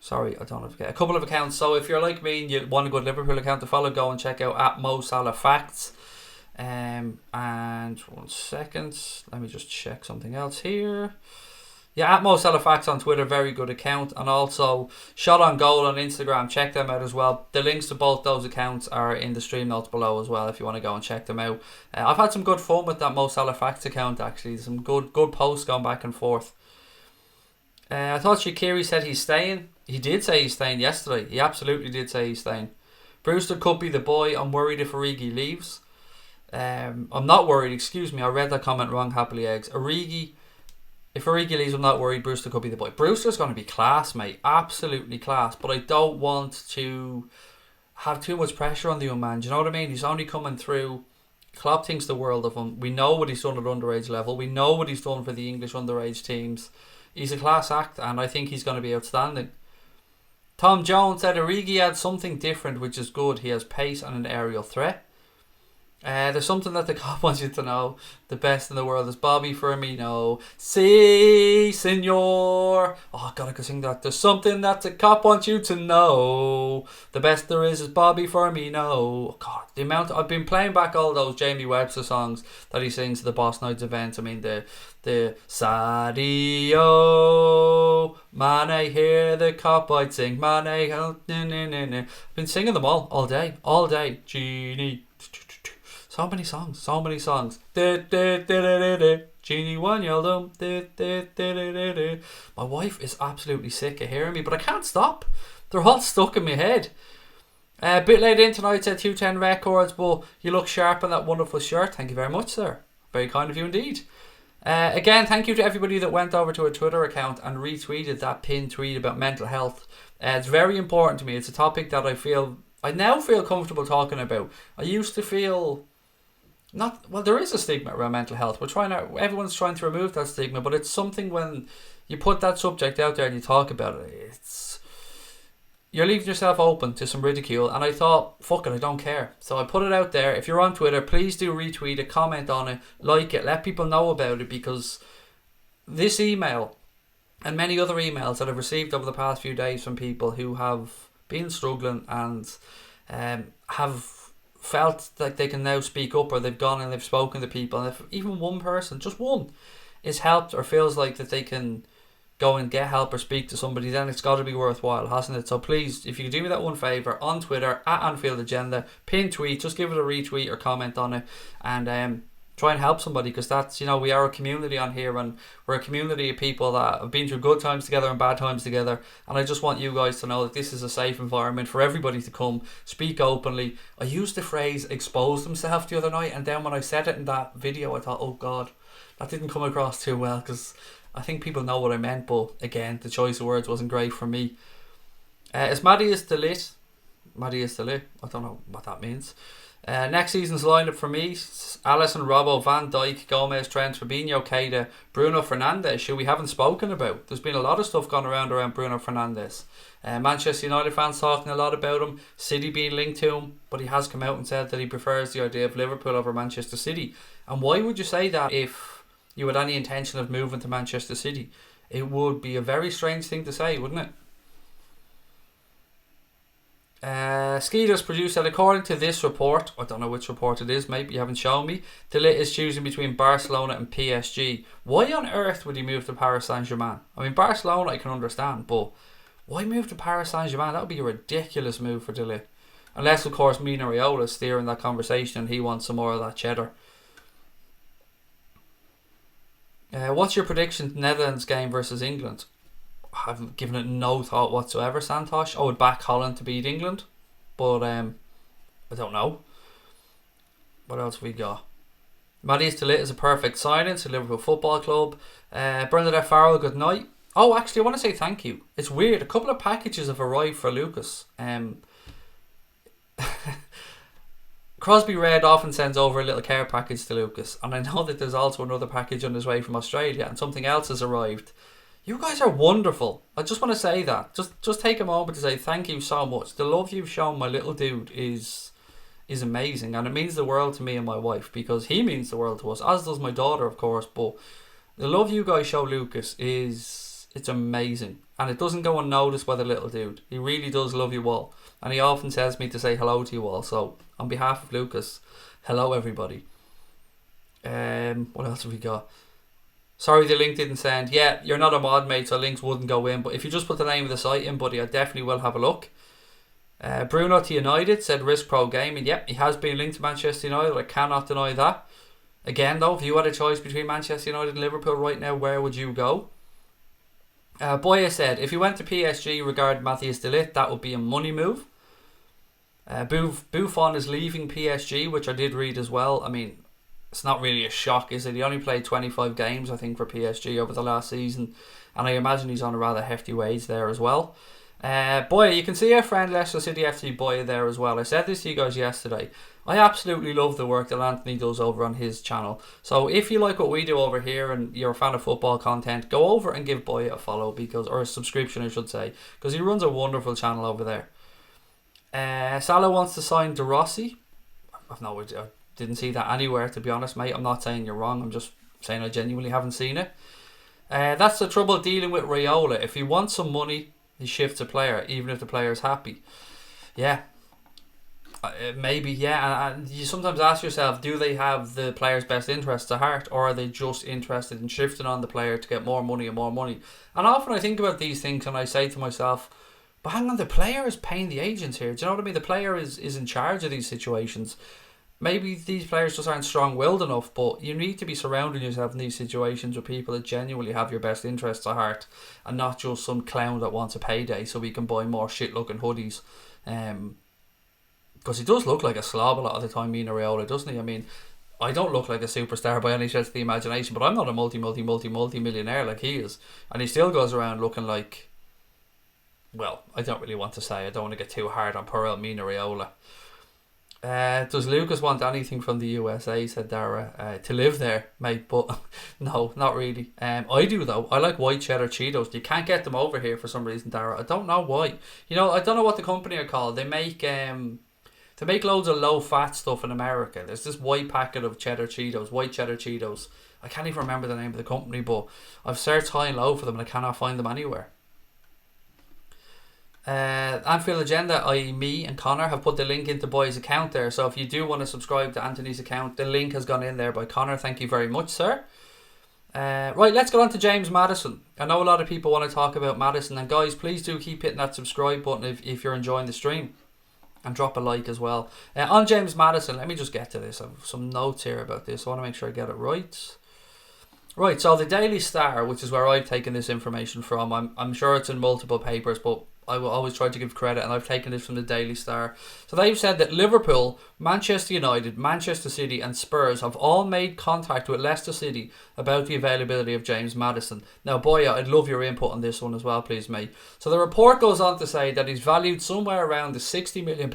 Sorry, I don't have to get a couple of accounts. So if you're like me and you want a good Liverpool account to follow, go and check out at Mo Salah Facts. And 1 second, let me just check something else here. Yeah, at Mo Salah Facts on Twitter, very good account, and also Shot on Goal on Instagram. Check them out as well. The links to both those accounts are in the stream notes below as well if you want to go and check them out. I've had some good fun with that Mo Salah Facts account actually. Some good posts going back and forth. I thought Shaqiri said he's staying. He did say he's staying yesterday. He absolutely did say he's staying. Brewster could be the boy. I'm worried if Origi leaves. I'm not worried, excuse me, I read that comment wrong, happily eggs. If Origi leaves, I'm not worried, Brewster could be the boy. Brewster's going to be class, mate, absolutely class, but I don't want to have too much pressure on the young man, do you know what I mean? He's only coming through. Klopp thinks the world of him. We know what he's done at underage level, we know what he's done for the English underage teams. He's a class act, and I think he's going to be outstanding. Tom Jones said Origi had something different, which is good. He has pace and an aerial threat. There's something that the cop wants you to know. The best in the world is Bobby Firmino. Si, senor. Oh, God, I could sing that. There's something that the cop wants you to know. The best there is Bobby Firmino. Oh, God, the amount I've been playing back all those Jamie Webster songs that he sings at the Boss Nights events. I mean, the Sadio Mane, hear the cop I'd sing Mane. I've been singing them all day. Genie. So many songs. Genie one yelled My wife is absolutely sick of hearing me, but I can't stop. They're all stuck in my head. A bit late in tonight, said 210 records, but you look sharp in that wonderful shirt. Thank you very much, sir. Very kind of you indeed. Again, thank you to everybody that went over to a Twitter account and retweeted that pinned tweet about mental health. It's very important to me. It's a topic that I now feel comfortable talking about. I used to feel there is a stigma around mental health. Everyone's trying to remove that stigma, but it's something when you put that subject out there and you talk about it, you're leaving yourself open to some ridicule. And I thought, fuck it, I don't care. So I put it out there. If you're on Twitter, please do retweet it, comment on it, like it, let people know about it, because this email and many other emails that I've received over the past few days from people who have been struggling and have felt like they can now speak up, or they've gone and they've spoken to people, and if even one person, just one, is helped or feels like that they can go and get help or speak to somebody, then it's got to be worthwhile, hasn't it? So please, if you could do me that one favour, on Twitter at Anfield Agenda, pin tweet, just give it a retweet or comment on it, and try and help somebody, because that's, we are a community on here, and we're a community of people that have been through good times together and bad times together, and I just want you guys to know that this is a safe environment for everybody to come speak openly. I used the phrase expose themselves the other night, and then when I said it in that video I thought, oh God, that didn't come across too well, because I think people know what I meant, but again, the choice of words wasn't great for me. It's Maddison de Ligt. I don't know what that means. Next season's lineup for me: Alisson, Robbo, Van Dijk, Gomez, Trent, Fabinho, Keita, Bruno Fernandes, who we haven't spoken about. There's been a lot of stuff going around Bruno Fernandes. Manchester United fans talking a lot about him, City being linked to him, but he has come out and said that he prefers the idea of Liverpool over Manchester City. And why would you say that if you had any intention of moving to Manchester City? It would be a very strange thing to say, wouldn't it? Skeeter's producer said, according to this report, I don't know which report it is, maybe you haven't shown me, De Ligt is choosing between Barcelona and PSG. Why on earth would he move to Paris Saint-Germain? I mean, Barcelona I can understand, but why move to Paris Saint-Germain? That would be a ridiculous move for De Ligt. Unless, of course, Mino Raiola is steering that conversation and he wants some more of that cheddar. What's your prediction Netherlands game versus England? I haven't given it no thought whatsoever, Santosh. I would back Holland to beat England, but I don't know. What else have we got? Matthias de Ligt is a perfect signing to Liverpool Football Club. Bernadette Farrell, good night. Oh, actually, I want to say thank you. It's weird. A couple of packages have arrived for Lucas. Crosby Red often sends over a little care package to Lucas, and I know that there's also another package on his way from Australia, and something else has arrived. You guys are wonderful. I just want to say that. Just take a moment to say thank you so much. The love you've shown my little dude is amazing, and it means the world to me and my wife, because he means the world to us, as does my daughter, of course. But the love you guys show Lucas it's amazing, and it doesn't go unnoticed by the little dude. He really does love you all, and he often tells me to say hello to you all. So on behalf of Lucas, hello everybody. What else have we got? Sorry the link didn't send. Yeah, you're not a mod, mate, so links wouldn't go in. But if you just put the name of the site in, buddy, I definitely will have a look. Bruno to United said Risk Pro Gaming. Yep, he has been linked to Manchester United. I cannot deny that. Again, though, if you had a choice between Manchester United and Liverpool right now, where would you go? Boya said, if you went to PSG regarding Matthias de Ligt, that would be a money move. Buffon is leaving PSG, which I did read as well. I mean, it's not really a shock, is it? He only played 25 games, I think, for PSG over the last season, and I imagine he's on a rather hefty wage there as well. Boya, you can see our friend Leicester City FC Boya there as well. I said this to you guys yesterday. I absolutely love the work that Anthony does over on his channel. So if you like what we do over here and you're a fan of football content, go over and give Boya a follow, or a subscription I should say, because he runs a wonderful channel over there. Salah wants to sign De Rossi. I've no idea. I didn't see that anywhere, to be honest, mate. I'm not saying you're wrong. I'm just saying I genuinely haven't seen it. That's the trouble dealing with Raiola. If he wants some money, he shifts a player, even if the player is happy. Yeah. Maybe, yeah. And you sometimes ask yourself, do they have the player's best interests at heart, or are they just interested in shifting on the player to get more money and more money? And often I think about these things and I say to myself, but hang on, the player is paying the agents here. Do you know what I mean? The player is in charge of these situations. Maybe these players just aren't strong-willed enough, but you need to be surrounding yourself in these situations with people that genuinely have your best interests at heart, and not just some clown that wants a payday so he can buy more shit-looking hoodies. Because he does look like a slob a lot of the time, Mino Raiola, doesn't he? I mean, I don't look like a superstar by any stretch of the imagination, but I'm not a multi-millionaire like he is. And he still goes around looking like, well, I don't really want to say. I don't want to get too hard on poor old Mino Raiola. Does Lucas want anything from the USA, said Dara, to live there, mate? But no, not really. I do though. I like white cheddar Cheetos. You can't get them over here for some reason, Dara. I don't know why. You know, I don't know what the company are called. They make loads of low fat stuff in America. There's this white packet of cheddar Cheetos, white cheddar Cheetos. I can't even remember the name of the company, but I've searched high and low for them and I cannot find them anywhere. Anfield Agenda, i.e. me and Connor, have put the link into Boy's account there, so if you do want to subscribe to Anthony's account, the link has gone in there by Connor. Thank you very much, sir. Right, let's get on to James Maddison. I know a lot of people want to talk about Maddison, and guys, please do keep hitting that subscribe button if you're enjoying the stream, and drop a like as well. On James Maddison, let me just get to this. I have some notes here about this. I want to make sure I get it right. Right, so the Daily Star, which is where I've taken this information from, I'm sure it's in multiple papers, but I will always try to give credit, and I've taken this from the Daily Star. So they've said that Liverpool, Manchester United, Manchester City and Spurs have all made contact with Leicester City about the availability of James Maddison. Now, Boya, I'd love your input on this one as well, please, mate. So the report goes on to say that he's valued somewhere around the £60 million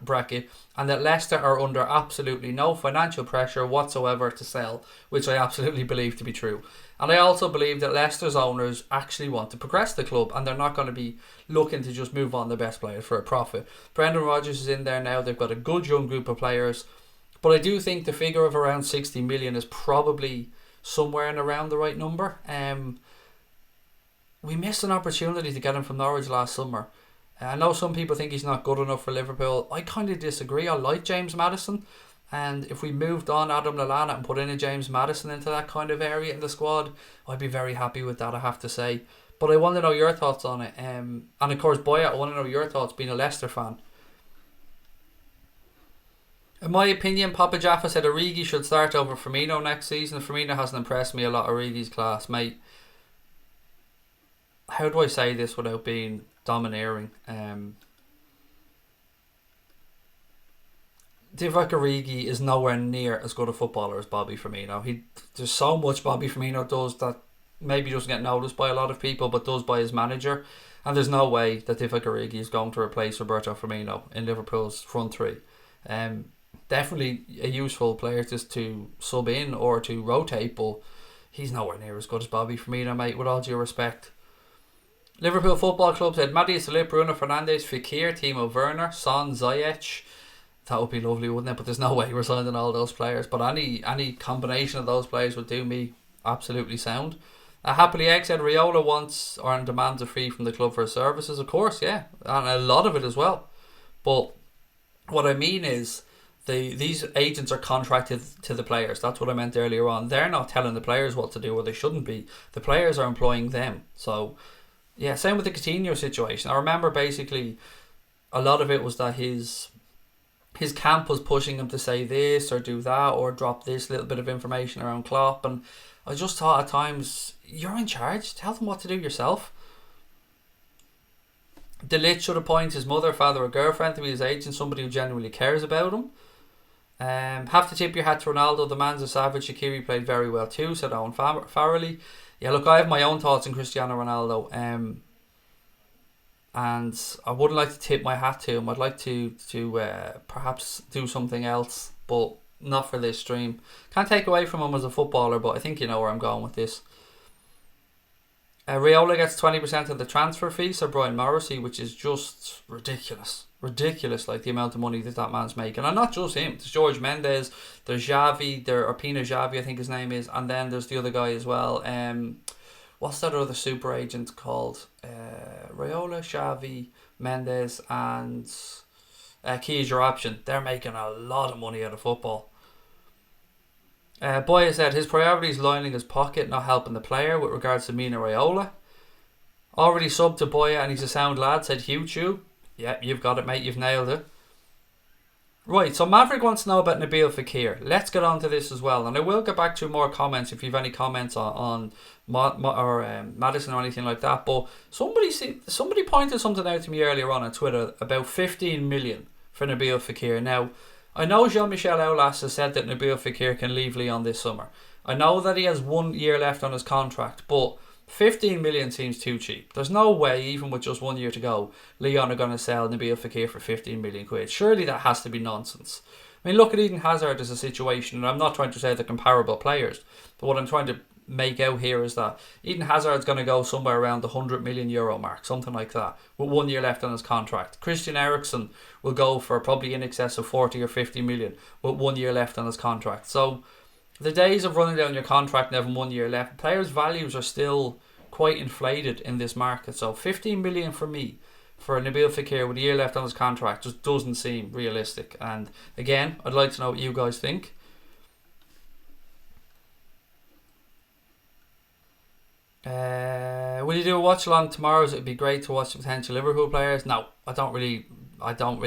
bracket, and that Leicester are under absolutely no financial pressure whatsoever to sell, which I absolutely believe to be true. And I also believe that Leicester's owners actually want to progress the club, and they're not going to be looking to just move on their best players for a profit. Brendan Rodgers is in there now. They've got a good young group of players, but I do think the figure of around 60 million is probably somewhere and around the right number. We missed an opportunity to get him from Norwich last summer. I know some people think he's not good enough for Liverpool. I kind of disagree. I like James Maddison. And if we moved on Adam Lallana and put in a James Maddison into that kind of area in the squad, I'd be very happy with that, I have to say. But I want to know your thoughts on it. And of course, Boya, I want to know your thoughts being a Leicester fan. In my opinion, Papa Jaffa said Origi should start over Firmino next season. Firmino hasn't impressed me a lot. Origi's class, mate. How do I say this without being domineering? Divock Origi is nowhere near as good a footballer as Bobby Firmino. There's so much Bobby Firmino does that maybe doesn't get noticed by a lot of people, but does by his manager. And there's no way that Divock Origi is going to replace Alberto Firmino in Liverpool's front three. Definitely a useful player just to sub in or to rotate, but he's nowhere near as good as Bobby for me now, mate, with all due respect. Liverpool Football Club said Maddison de Ligt, Bruno Fernandes, Fekir, Timo, Werner, Son, Ziyech. That would be lovely, wouldn't it? But there's no way we're signing all those players. But any combination of those players would do me absolutely sound. Happily Egg said Raiola wants or demands a fee from the club for his services. Of course, yeah. And a lot of it as well. But what I mean is these agents are contracted to the players. That's what I meant earlier on. They're not telling the players what to do, or they shouldn't be. The players are employing them. So, yeah, same with the Coutinho situation. I remember basically a lot of it was that his camp was pushing him to say this or do that or drop this little bit of information around Klopp, and I just thought at times, you're in charge, tell them what to do yourself. De Ligt should appoint his mother, father or girlfriend to be his agent, somebody who genuinely cares about him. Have to tip your hat to Ronaldo, the man's a savage. Shaqiri played very well too, said Owen Farrelly. Yeah, look, I have my own thoughts on Cristiano Ronaldo, and I wouldn't like to tip my hat to him. I'd like to perhaps do something else, but not for this stream. Can't take away from him as a footballer, but I think you know where I'm going with this. Raiola gets 20% of the transfer fee, so Brian Morrissey, which is just ridiculous. Ridiculous, like the amount of money that man's making. And not just him. There's George Mendes, there's Xavi, or Pina Xavi, I think his name is, and then there's the other guy as well. What's that other super agent called? Raiola, Xavi, Mendes, and Key is your option. They're making a lot of money out of football. Boya said his priority is lining his pocket, not helping the player with regards to Mina Raiola. Already subbed to Boya and he's a sound lad, said Hugh Chew. Yeah, you've got it, mate. You've nailed it. Right, so Maverick wants to know about Nabil Fekir. Let's get on to this as well. And I will get back to more comments if you have any comments on Maddison or anything like that. But somebody pointed something out to me earlier on Twitter about 15 million for Nabil Fekir. Now, I know Jean-Michel Aulas has said that Nabil Fekir can leave Lyon this summer. I know that he has 1 year left on his contract, but 15 million seems too cheap. There's no way, even with just 1 year to go, Lyon are going to sell Nabil Fekir for 15 million quid. Surely that has to be nonsense. I mean, look at Eden Hazard as a situation, and I'm not trying to say they're comparable players, but what I'm trying to make out here is that Eden Hazard's going to go somewhere around the €100 million mark, something like that, with 1 year left on his contract. Christian Eriksen will go for probably in excess of 40 or 50 million with 1 year left on his contract. So the days of running down your contract and having 1 year left, players' values are still quite inflated in this market. So 15 million for me for Nabil Fekir with a year left on his contract just doesn't seem realistic. And again, I'd like to know what you guys think. Will you do a watch along tomorrow? It'd be great to watch the potential Liverpool players. No, I don't really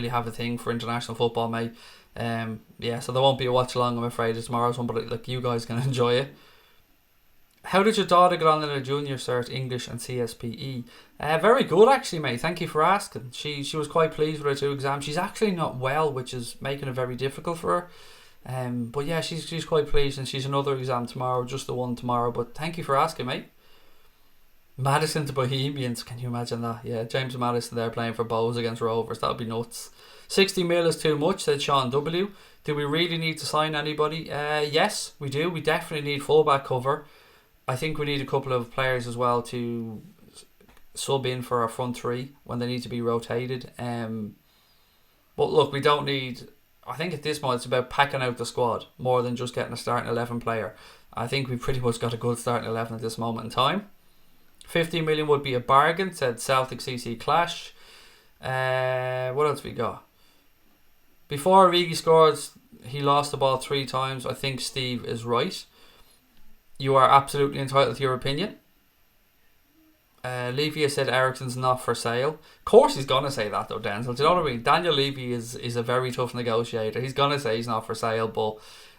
have a thing for international football, mate. So there won't be a watch along, I'm afraid, tomorrow's one, but like you guys can enjoy it. How did your daughter get on in her junior cert English and CSPE? Very good actually, mate. Thank you for asking. She was quite pleased with her 2 exams. She's actually not well, which is making it very difficult for her. But yeah, she's quite pleased, and she's another exam tomorrow, just the one tomorrow. But thank you for asking, mate. Maddison to Bohemians, can you imagine that? Yeah, James Maddison there playing for Bows against Rovers. That would be nuts. 60 mil is too much, said Sean W. Do we really need to sign anybody? Yes, we do. We definitely need fullback cover. I think we need a couple of players as well to sub in for our front three when they need to be rotated. But look, we don't need... I think at this point it's about packing out the squad more than just getting a starting 11 player. I think we've pretty much got a good starting 11 at this moment in time. 15 million would be a bargain, said Celtic CC Clash. What else we got? Before Origi scored, he lost the ball 3 times. I think Steve is right. You are absolutely entitled to your opinion. Levy said Eriksen's not for sale. Of course he's going to say that though, Denzel. Do you know what I mean? Daniel Levy is a very tough negotiator. He's going to say he's not for sale, but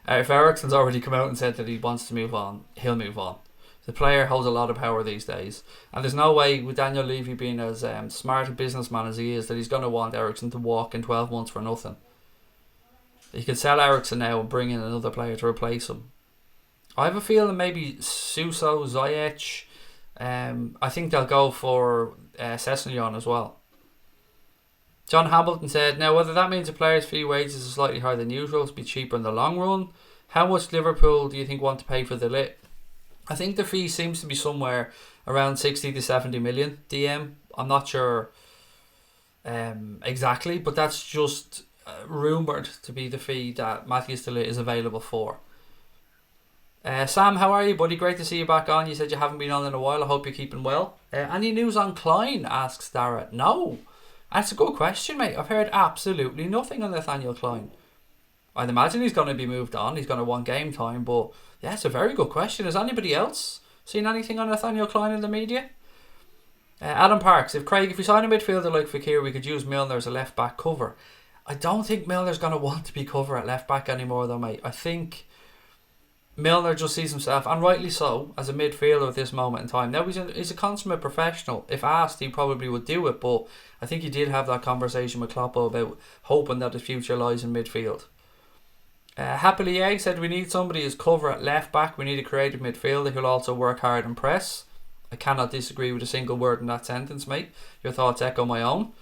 if Eriksen's already come out and said that he wants to move on, he'll move on. The player holds a lot of power these days, and there's no way with Daniel Levy being as smart a businessman as he is that he's going to want Eriksen to walk in 12 months for nothing. He could sell Eriksen now and bring in another player to replace him. I have a feeling maybe Suso, Ziyech. I think they'll go for Sessegnon as well. John Hamilton said, now whether that means a player's fee wages is slightly higher than usual to be cheaper in the long run, how much Liverpool do you think want to pay for De Ligt? I think the fee seems to be somewhere around 60 to 70 million DM. I'm not sure exactly, but that's just rumoured to be the fee that Matthias de Ligt is available for. Sam, how are you, buddy? Great to see you back on. You said you haven't been on in a while. I hope you're keeping well. Any news on Klein? Asks Dara. No. That's a good question, mate. I've heard absolutely nothing on Nathaniel Klein. I'd imagine he's going to be moved on. He's going to want game time. But yeah, it's a very good question. Has anybody else seen anything on Nathaniel Klein in the media? Adam Parks. If we sign a midfielder like Fekir, we could use Milner as a left back cover. I don't think Milner's going to want to be cover at left back anymore though, mate. I think Milner just sees himself, and rightly so, as a midfielder at this moment in time. Now he's a consummate professional. If asked, he probably would do it, but I think he did have that conversation with Kloppo about hoping that his future lies in midfield. Happily Egg said we need somebody as cover at left back. We need a creative midfielder who'll also work hard and press. I cannot disagree with a single word in that sentence, mate. Your thoughts echo my own.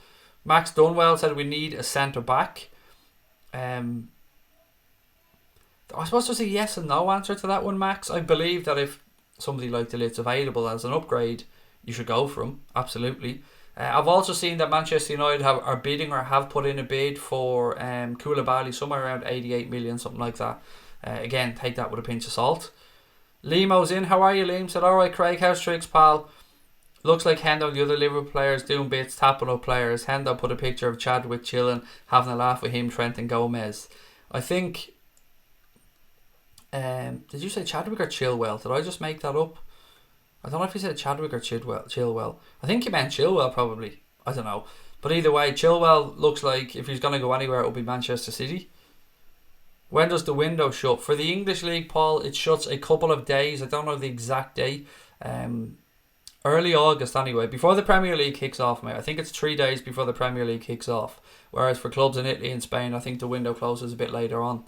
Max Dunwell said we need a centre back. I suppose there's a yes and no answer to that one, Max. I believe that if somebody like De Ligt's available as an upgrade, you should go for him. Absolutely. I've also seen that Manchester United are bidding or have put in a bid for Koulibaly, somewhere around 88 million, something like that. Again, take that with a pinch of salt. Limo's in. How are you, Liam? Said, alright, Craig, how's tricks, pal? Looks like Hendo and the other Liverpool players doing bits, tapping up players. Hendo put a picture of Chadwick chilling, having a laugh with him, Trent and Gomez. I think... did you say Chadwick or Chilwell? Did I just make that up? I don't know if he said Chadwick or Chilwell. I think he meant Chilwell probably. I don't know. But either way, Chilwell looks like if he's going to go anywhere, it will be Manchester City. When does the window shut? For the English League, Paul, it shuts a couple of days. I don't know the exact date. Early August anyway. Before the Premier League kicks off, mate. I think it's 3 days before the Premier League kicks off. Whereas for clubs in Italy and Spain, I think the window closes a bit later on.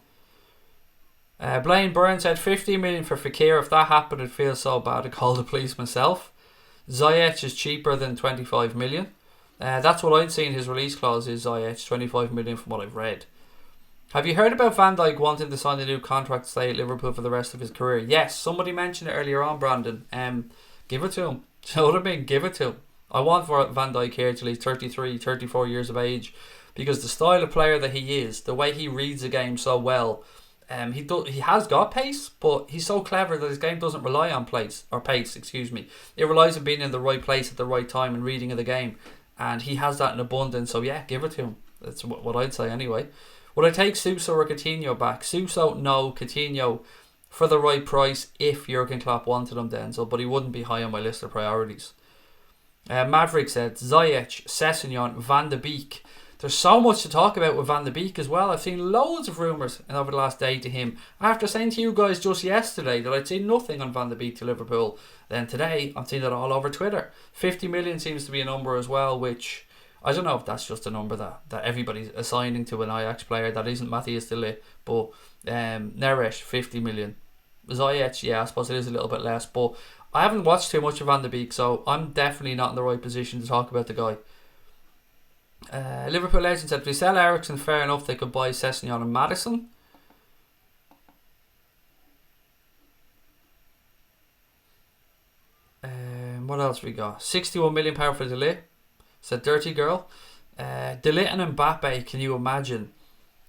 Blaine Byrne said 15 million for Fekir. If that happened, it feels so bad to call the police myself. Ziyech is cheaper than 25 million. That's what I'd seen. His release clause is Ziyech, 25 million from what I've read. Have you heard about Van Dijk wanting to sign a new contract to stay at Liverpool for the rest of his career? Yes, somebody mentioned it earlier on, Brandon. Give it to him. Do you know what I mean? Give it to him. I want Van Dijk here till he's 33, 34 years of age, because the style of player that he is, the way he reads the game so well, he has got pace, but he's so clever that his game doesn't rely on pace. It relies on being in the right place at the right time and reading of the game, and he has that in abundance. So yeah, give it to him. That's what I'd say anyway. Would I take Suso or Coutinho back? Suso, no. Coutinho, for the right price, if Jurgen Klopp wanted him, Denzel, but he wouldn't be high on my list of priorities. Maverick said Ziyech, Sessegnon, Van de Beek. There's so much to talk about with Van de Beek as well. I've seen loads of rumours over the last day to him. After saying to you guys just yesterday that I'd seen nothing on Van de Beek to Liverpool, then today I'm seeing it all over Twitter. 50 million seems to be a number as well, which I don't know if that's just a number that everybody's assigning to an Ajax player that isn't Matthias de Ligt, but Neres, 50 million. Ziyech, yeah, I suppose it is a little bit less, but I haven't watched too much of Van de Beek, so I'm definitely not in the right position to talk about the guy. Liverpool legend said, if we sell Ericsson, fair enough, they could buy Sessegnon and Maddison. What else we got? 61 million pound for De Ligt, said Dirty Girl. De Ligt and Mbappe, can you imagine?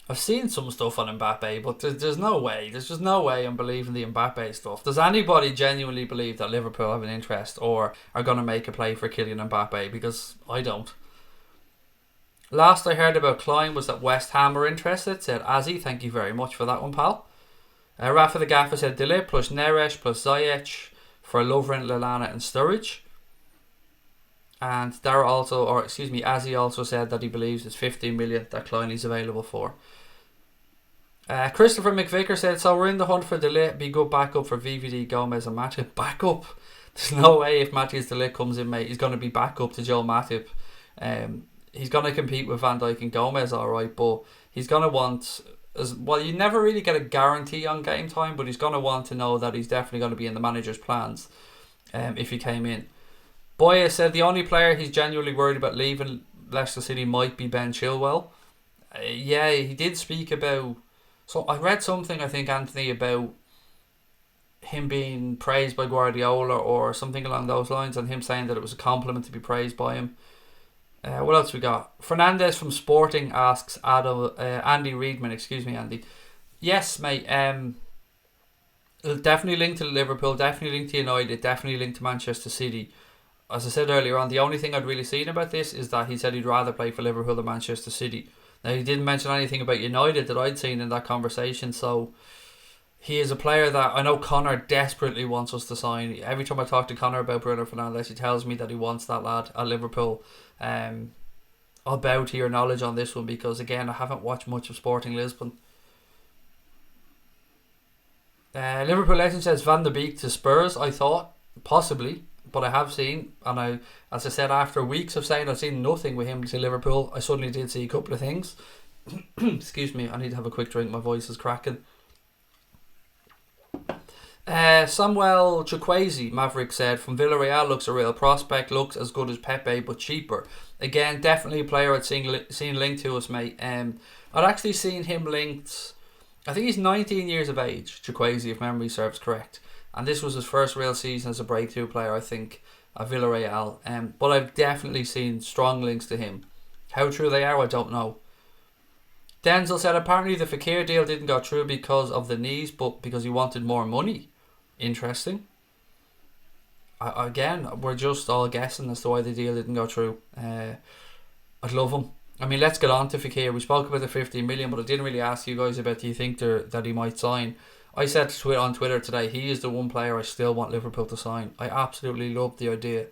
I've seen some stuff on Mbappe, but there's no way. There's just no way I'm believing the Mbappe stuff. Does anybody genuinely believe that Liverpool have an interest or are going to make a play for Kylian Mbappe? Because I don't. Last I heard about Klein was that West Ham are interested, said Azzy. Thank you very much for that one, pal. Rafa the Gaffer said De Ligt plus Neres plus Ziyech for Lovren, Lallana and Sturridge. And Azzy also said that he believes it's 15 million that Klein is available for. Christopher McVicker said, so we're in the hunt for De Ligt, be good backup for VVD, Gomez and Matip. Backup? There's no way if Matthias de Ligt comes in, mate, he's going to be backup to Joel Matip. He's going to compete with Van Dijk and Gomez, alright, but he's going to want, you never really get a guarantee on game time, but he's going to want to know that he's definitely going to be in the manager's plans if he came in. Boya said the only player he's genuinely worried about leaving Leicester City might be Ben Chilwell. Yeah, he did speak about... So I read something, I think, Anthony, about him being praised by Guardiola or something along those lines, and him saying that it was a compliment to be praised by him. What else we got? Fernandes from Sporting asks Andy Reedman, excuse me, Andy. Yes, mate. Definitely linked to Liverpool, definitely linked to United, definitely linked to Manchester City. As I said earlier on, the only thing I'd really seen about this is that he said he'd rather play for Liverpool than Manchester City. Now, he didn't mention anything about United that I'd seen in that conversation, so he is a player that I know Connor desperately wants us to sign. Every time I talk to Connor about Bruno Fernandes, he tells me that he wants that lad at Liverpool. I'll bow to your knowledge on this one because, again, I haven't watched much of Sporting Lisbon. Liverpool legend says Van der Beek to Spurs. I thought, possibly, but I have seen, and as I said, after weeks of saying I've seen nothing with him to Liverpool, I suddenly did see a couple of things. Excuse me, I need to have a quick drink, my voice is cracking. Samuel Chukwueze, Maverick said, from Villarreal, looks a real prospect, looks as good as Pepe but cheaper. Again, definitely a player I'd seen linked to us, mate. I'd actually seen him linked, I think he's 19 years of age, Chukwueze, if memory serves correct. And this was his first real season as a breakthrough player, I think, at Villarreal. But I've definitely seen strong links to him. How true they are, I don't know. Denzel said apparently the Fekir deal didn't go through because of the knees, but because he wanted more money. Interesting. Again, we're just all guessing as to why the deal didn't go through. I'd love him. I mean, let's get on to Fekir. We spoke about the 15 million, but I didn't really ask you guys about do you think that he might sign. I said on Twitter today, he is the one player I still want Liverpool to sign. I absolutely love the idea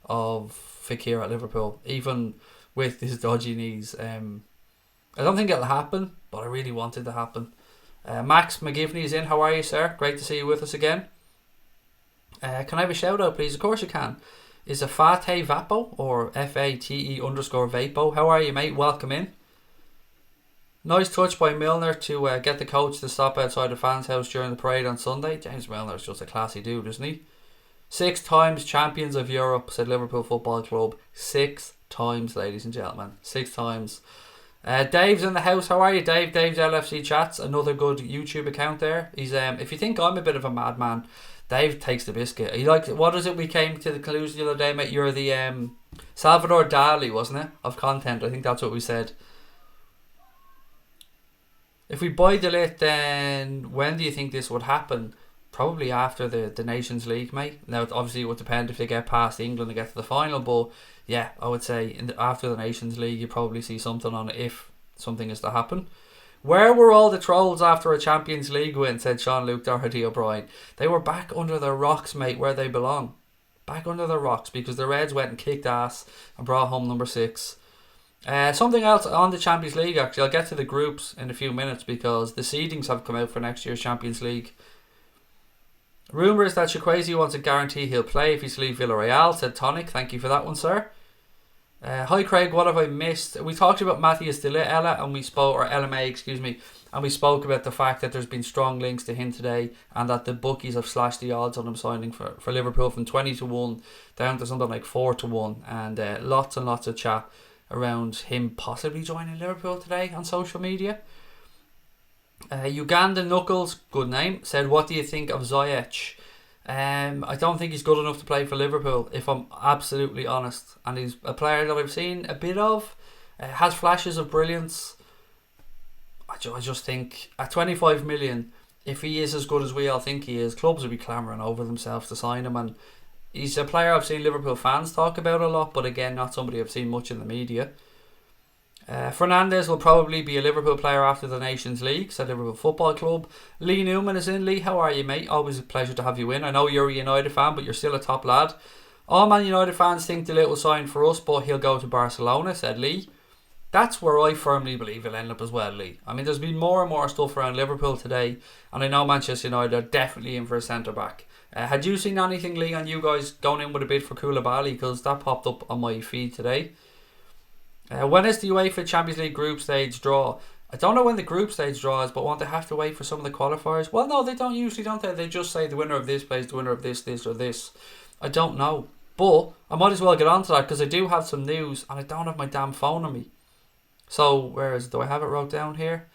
of Fekir at Liverpool, even with his dodgy knees. I don't think it'll happen, but I really want it to happen. Max McGivney is in. How are you, sir? Great to see you with us again. Can I have a shout out, please? Of course you can. Is it Fate Vapo or FATE_Vapo? How are you, mate? Welcome in. Nice touch by Milner to get the coach to stop outside the fans' house during the parade on Sunday. James Milner's just a classy dude, isn't he? 6 times champions of Europe, said Liverpool Football Club. 6 times, ladies and gentlemen. 6 times. Dave's in the house. How are you, Dave? Dave's LFC Chats, another good YouTube account there. He's if you think I'm a bit of a madman, Dave takes the biscuit. He what is it we came to the conclusion the other day, mate? You're the Salvador Dali, wasn't it? Of content. I think that's what we said. If we buy De Ligt, then when do you think this would happen? Probably after the Nations League, mate. Now, obviously, it would depend if they get past England and get to the final, but yeah, I would say after the Nations League, you probably see something on it if something is to happen. Where were all the trolls after a Champions League win, said Sean-Luc Doherty O'Brien. They were back under their rocks, mate, where they belong. Back under their rocks, because the Reds went and kicked ass and brought home number 6. Something else on the Champions League, actually. I'll get to the groups in a few minutes because the seedings have come out for next year's Champions League. Rumours that Chukwueze wants a guarantee he'll play if he's to leave Villarreal, said Tonic. Thank you for that one, sir. Hi Craig, what have I missed? We talked about Matthias de Ligt, and we spoke, or LMA, excuse me, and we spoke about the fact that there's been strong links to him today and that the bookies have slashed the odds on him signing for Liverpool from 20-1 down to something like 4-1, and lots and lots of chat around him possibly joining Liverpool today on social media. Ugandan Knuckles, good name, said, what do you think of Ziyech? I don't think he's good enough to play for Liverpool, if I'm absolutely honest. And he's a player that I've seen a bit of, has flashes of brilliance. I just think at 25 million, if he is as good as we all think he is, clubs will be clamouring over themselves to sign him. And he's a player I've seen Liverpool fans talk about a lot, but again, not somebody I've seen much in the media. Fernandes will probably be a Liverpool player after the Nations League, said Liverpool Football Club. Lee Newman is in. Lee, how are you, mate? Always a pleasure to have you in. I know you're a United fan, but you're still a top lad. All Man United fans think De Ligt will sign for us, but he'll go to Barcelona, said Lee. That's where I firmly believe he'll end up as well, Lee. I mean, there's been more and more stuff around Liverpool today, and I know Manchester United are definitely in for a centre-back. Had you seen anything, Lee, on you guys going in with a bid for Koulibaly? Because that popped up on my feed today. When is the UEFA Champions League group stage draw? I don't know when the group stage draw is, but won't they have to wait for some of the qualifiers? Well, no, they don't usually, don't they? They just say the winner of this plays the winner of this or this. I don't know. But I might as well get on to that because I do have some news and I don't have my damn phone on me. So, where is it? Do I have it wrote down here?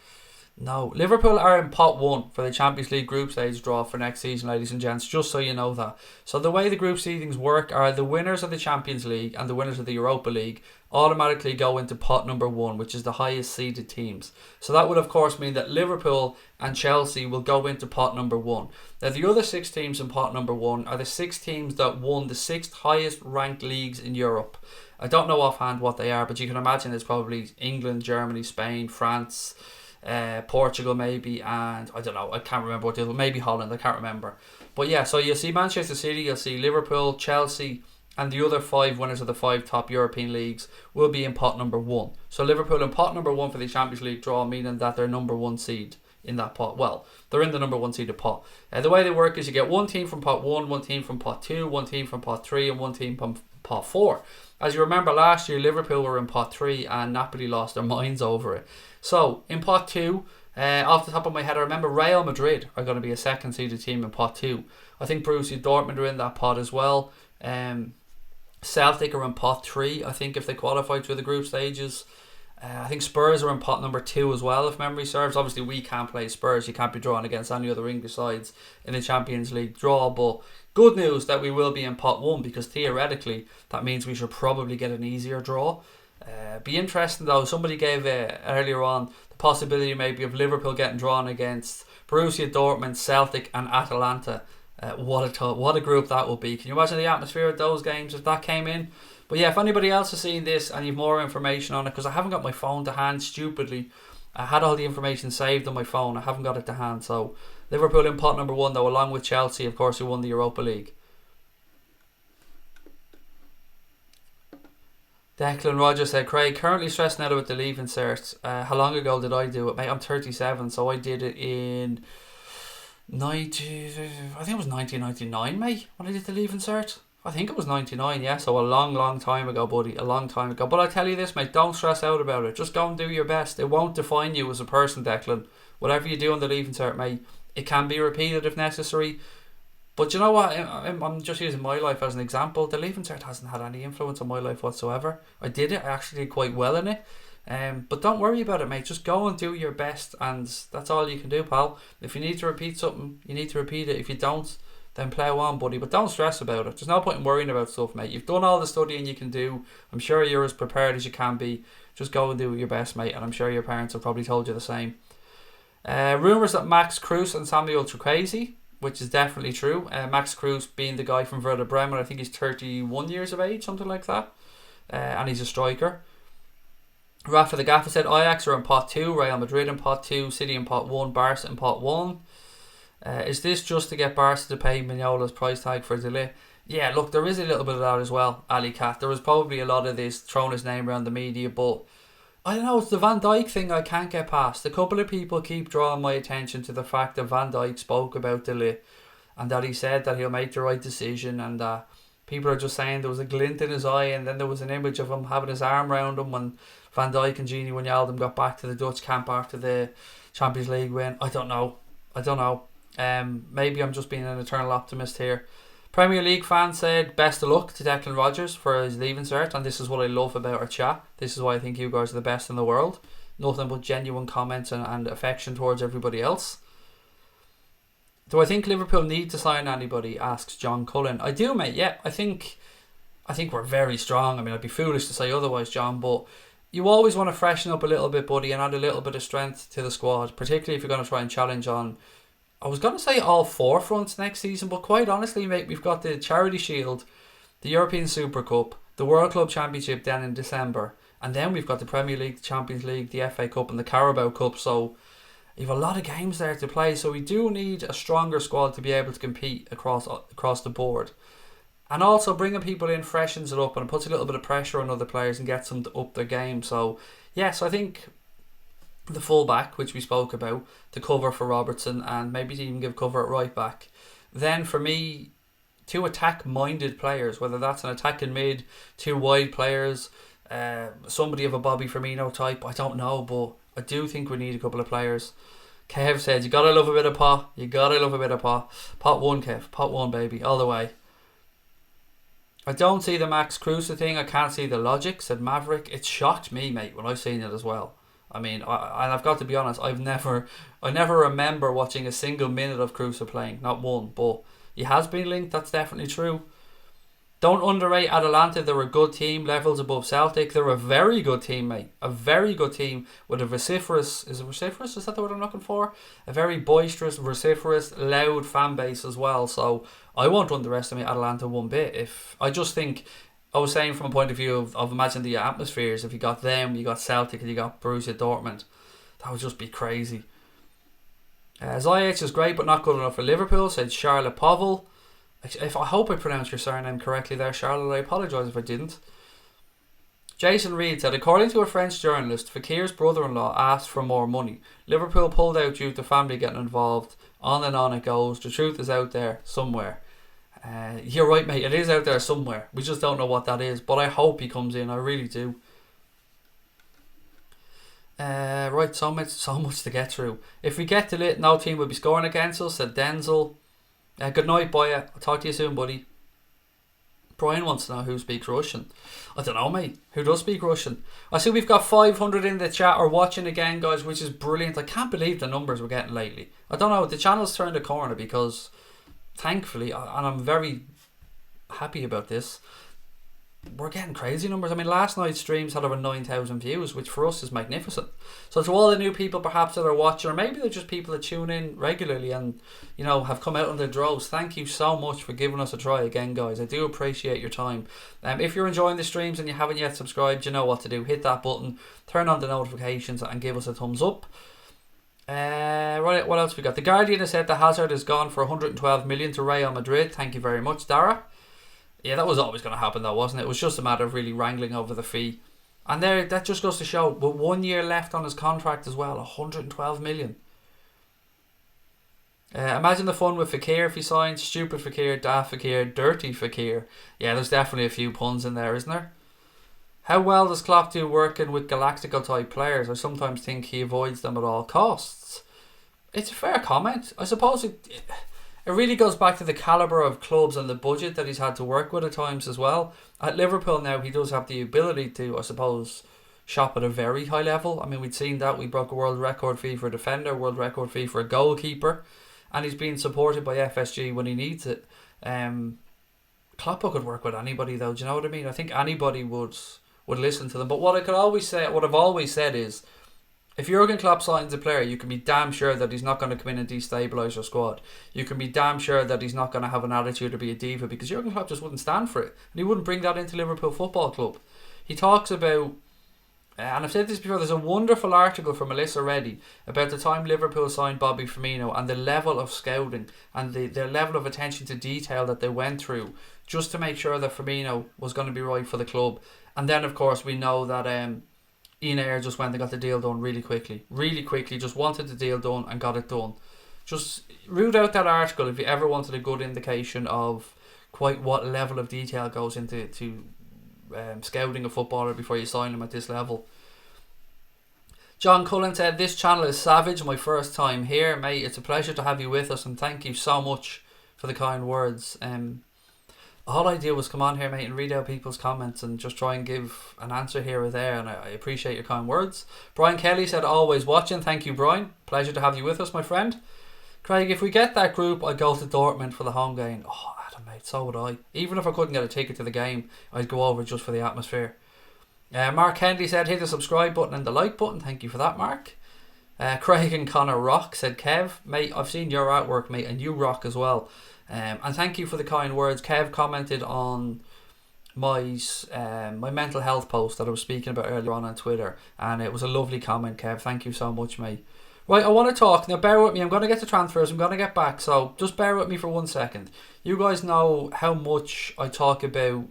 No. Liverpool are in pot 1 for the Champions League group stage draw for next season, ladies and gents, just so you know that. So the way the group seedings work are the winners of the Champions League and the winners of the Europa League automatically go into pot number 1, which is the highest seeded teams. So that would of course mean that Liverpool and Chelsea will go into pot number 1. Now the other 6 teams in pot number 1 are the 6 teams that won the 6th highest ranked leagues in Europe. I don't know offhand what they are, but you can imagine it's probably England, Germany, Spain, France, Portugal maybe, and I don't know, I can't remember what the other, maybe Holland, I can't remember. But yeah, so you'll see Manchester City, you'll see Liverpool, Chelsea, and the other 5 winners of the 5 top European leagues will be in pot number 1. So Liverpool in pot number 1 for the Champions League draw, meaning that they're number 1 seed in that pot. Well, they're in the number 1 seeded pot. The way they work is you get 1 team from pot 1, 1 team from pot 2, 1 team from pot 3, and 1 team from pot 4. As you remember last year, Liverpool were in pot 3 and Napoli lost their minds over it. So in pot 2, off the top of my head, I remember Real Madrid are going to be a second seeded team in pot 2. I think Borussia Dortmund are in that pot as well. Celtic are in pot 3, I think, if they qualify through the group stages. I think Spurs are in pot number 2 as well, if memory serves. Obviously, we can't play Spurs. You can't be drawn against any other English sides in the Champions League draw. But good news that we will be in pot 1, because theoretically, that means we should probably get an easier draw. Be interesting though. Somebody gave earlier on the possibility maybe of Liverpool getting drawn against Borussia Dortmund, Celtic, and Atalanta. What a group that would be. Can you imagine the atmosphere of those games if that came in? But yeah, if anybody else has seen this and you've more information on it, because I haven't got my phone to hand, stupidly. I had all the information saved on my phone. I haven't got it to hand. So Liverpool in pot number 1 though, along with Chelsea, of course, who won the Europa League. Declan Rogers said, Craig, currently stressing out about the leave insert. How long ago did I do it? Mate, I'm 37, so I did it in I think it was 1999, mate, when I did the leave insert. I think it was 99, yeah, so a long time ago, buddy, a long time ago. But I tell you this, mate, don't stress out about it. Just go and do your best. It won't define you as a person, Declan. Whatever you do on the leave insert, mate, it can be repeated if necessary. But you know what, I'm just using my life as an example. The leave insert hasn't had any influence on my life whatsoever. I did it, I actually did quite well in it. But don't worry about it, mate. Just go and do your best, and that's all you can do, pal. If you need to repeat something, you need to repeat it. If you don't, then plough on, buddy. But don't stress about it. There's no point in worrying about stuff, mate. You've done all the studying you can do. I'm sure you're as prepared as you can be. Just go and do your best, mate. And I'm sure your parents have probably told you the same. Rumours that Max Kruse and Samuel Chukwueze, which is definitely true. Max Kruse being the guy from Werder Bremen. I think he's 31 years of age, something like that. And he's a striker. Rafa the Gaffer said Ajax are in pot 2, Real Madrid in pot 2, City in pot 1, Barca in pot 1. Is this just to get Barca to pay Mignola's price tag for De Ligt? Yeah, look, there is a little bit of that as well, Ali Cat. There was probably a lot of this throwing his name around the media, but I don't know, it's the Van Dijk thing I can't get past. A couple of people keep drawing my attention to the fact that Van Dijk spoke about De Ligt and that he said that he'll make the right decision, and that people are just saying there was a glint in his eye, and then there was an image of him having his arm around him when Van Dijk and Gini Wijnaldum got back to the Dutch camp after the Champions League win. I don't know. Maybe I'm just being an eternal optimist here. Premier League fan said best of luck to Declan Rogers for his leave insert, and this is what I love about our chat. This is why I think you guys are the best in the world. Nothing but genuine comments and affection towards everybody else. Do I think Liverpool need to sign anybody? Asks John Cullen. I do, mate. Yeah, I think we're very strong. I mean, I'd be foolish to say otherwise, John, but you always want to freshen up a little bit, buddy, and add a little bit of strength to the squad, particularly if you're going to try and challenge on, I was going to say all 4 fronts next season, but quite honestly, mate, we've got the Charity Shield, the European Super Cup, the World Club Championship then in December, and then we've got the Premier League, the Champions League, the FA Cup and the Carabao Cup, so you have a lot of games there to play, so we do need a stronger squad to be able to compete across the board. And also bringing people in freshens it up and it puts a little bit of pressure on other players and gets them to up their game. So yes, I think the full-back, which we spoke about, to cover for Robertson and maybe to even give cover at right back. Then for me, 2 attack-minded players, whether that's an attacking mid, 2 wide players, somebody of a Bobby Firmino type, I don't know, but I do think we need a couple of players. Kev says, you gotta love a bit of pot. You gotta love a bit of pot. Pot 1, Kev. Pot 1, baby. All the way. I don't see the Max Cruiser thing. I can't see the logic, said Maverick. It shocked me, mate, when I seen it as well. I mean, and I've got to be honest, I never remember watching a single minute of Cruiser playing, not one. But he has been linked. That's definitely true. Don't underrate Atalanta. They're a good team, levels above Celtic. They're a very good team, mate. A very good team with a vociferous... Is it vociferous? Is that the word I'm looking for? A very boisterous, vociferous, loud fan base as well. So I won't underestimate Atalanta one bit. I just think... I was saying from a point of view of imagine the atmospheres. If you got them, you got Celtic, and you got Borussia Dortmund. That would just be crazy. Ziyech is great, but not good enough for Liverpool, said Charlotte Povell. I hope I pronounced your surname correctly there, Charlotte. I apologise if I didn't. Jason Reed said, according to a French journalist, Fekir's brother-in-law asked for more money. Liverpool pulled out due to family getting involved. On and on it goes. The truth is out there somewhere. You're right, mate. It is out there somewhere. We just don't know what that is. But I hope he comes in. I really do. Right, so much to get through. If we get to it, no team will be scoring against us, said Denzel. Good night, Boya. I'll talk to you soon, buddy. Brian wants to know who speaks Russian. I don't know, mate. Who does speak Russian? I see we've got 500 in the chat or watching again, guys, which is brilliant. I can't believe the numbers we're getting lately. I don't know. The channel's turned a corner because, thankfully, and I'm very happy about this, we're getting crazy numbers. I mean, last night's streams had over 9,000 views, which for us is magnificent. So to all the new people perhaps that are watching, or maybe they're just people that tune in regularly and, you know, have come out on their droves, thank you so much for giving us a try again, guys. I do appreciate your time. If you're enjoying the streams and you haven't yet subscribed, you know what to do. Hit that button, turn on the notifications and give us a thumbs up. Right, what else we got? The Guardian has said the Hazard is gone for 112 million to Real Madrid. Thank you very much, Dara. Yeah, that was always going to happen though, wasn't it? It was just a matter of really wrangling over the fee. And there, that just goes to show, with 1 year left on his contract as well, 112 million. Imagine the fun with Fekir if he signs. Stupid Fekir, daft Fekir, dirty Fekir. Yeah, there's definitely a few puns in there, isn't there? How well does Klopp do working with Galactical type players? I sometimes think he avoids them at all costs. It's a fair comment. I suppose it really goes back to the calibre of clubs and the budget that he's had to work with at times as well. At Liverpool now, he does have the ability to, I suppose, shop at a very high level. I mean, we'd seen that. We broke a world record fee for a defender, world record fee for a goalkeeper, and he's being supported by FSG when he needs it. Klopp could work with anybody though, do you know what I mean? I think anybody would listen to them. But what I've always said is, if Jurgen Klopp signs a player, you can be damn sure that he's not going to come in and destabilise your squad. You can be damn sure that he's not going to have an attitude to be a diva, because Jurgen Klopp just wouldn't stand for it. And he wouldn't bring that into Liverpool Football Club. He talks about, and I've said this before, there's a wonderful article from Melissa Reddy about the time Liverpool signed Bobby Firmino and the level of scouting and the level of attention to detail that they went through just to make sure that Firmino was going to be right for the club. And then, of course, we know that Ian Ayre just went and got the deal done really quickly, just wanted the deal done and got it done. Just root out that article if you ever wanted a good indication of quite what level of detail goes into scouting a footballer before you sign him at this level. John Cullen said, this channel is savage, my first time here, mate. It's a pleasure to have you with us and thank you so much for the kind words. All I do was come on here, mate, and read out people's comments and just try and give an answer here or there, and I appreciate your kind words. Brian Kelly said, always watching. Thank you, Brian. Pleasure to have you with us, my friend. Craig, if we get that group, I'd go to Dortmund for the home game. Oh, Adam, mate, so would I. Even if I couldn't get a ticket to the game, I'd go over just for the atmosphere. Mark Henley said, hit the subscribe button and the like button. Thank you for that, Mark. Craig and Connor rock, said Kev. Mate, I've seen your artwork, mate, and you rock as well. And thank you for the kind words. Kev commented on my mental health post that I was speaking about earlier on Twitter, and it was a lovely comment, Kev. Thank you so much, mate. Right, I want to talk now. Bear with me. I'm going to get to transfers. I'm going to get back, so just bear with me for 1 second. You guys know how much I talk about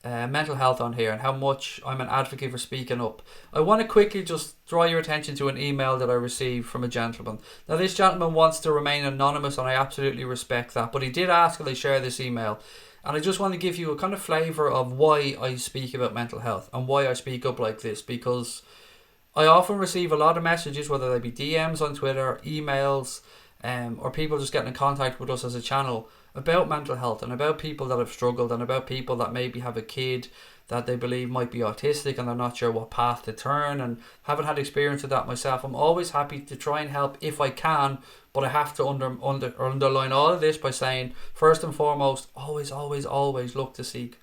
mental health on here and how much I'm an advocate for speaking up. I want to quickly just draw your attention to an email that I received from a gentleman. Now, this gentleman wants to remain anonymous, and I absolutely respect that, but he did ask that I share this email, and I just want to give you a kind of flavour of why I speak about mental health and why I speak up like this, because I often receive a lot of messages, whether they be DMs on Twitter, emails, or people just getting in contact with us as a channel, about mental health and about people that have struggled and about people that maybe have a kid that they believe might be autistic and they're not sure what path to turn, and haven't had experience with that myself. I'm always happy to try and help if I can, but I have to underline all of this by saying, first and foremost, always look to seek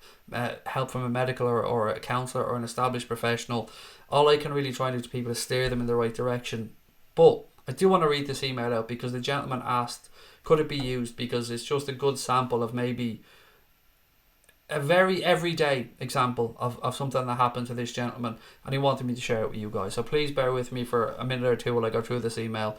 help from a medical or a counsellor or an established professional. All I can really try and do to people is steer them in the right direction. But I do want to read this email out because the gentleman asked, could it be used, because it's just a good sample of maybe a very everyday example of something that happened to this gentleman, and he wanted me to share it with you guys. So please bear with me for a minute or two while I go through this email.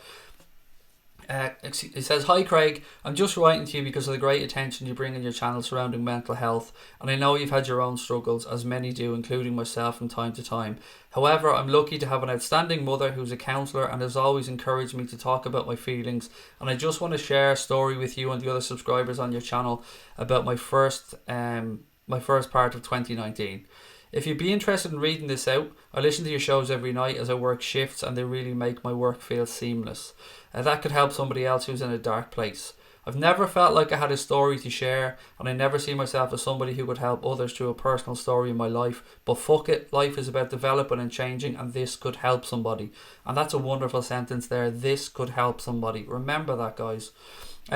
It says, "Hi Craig, I'm just writing to you because of the great attention you bring in your channel surrounding mental health, and I know you've had your own struggles, as many do, including myself from time to time. However, I'm lucky to have an outstanding mother who's a counsellor and has always encouraged me to talk about my feelings, and I just want to share a story with you and the other subscribers on your channel about my first part of 2019. If you'd be interested in reading this out, I listen to your shows every night as I work shifts, and they really make my work feel seamless. That could help somebody else who's in a dark place. I've never felt like I had a story to share, and I never see myself as somebody who could help others through a personal story in my life, but fuck it, life is about developing and changing, and this could help somebody." And that's a wonderful sentence there. This could help somebody. Remember that, guys.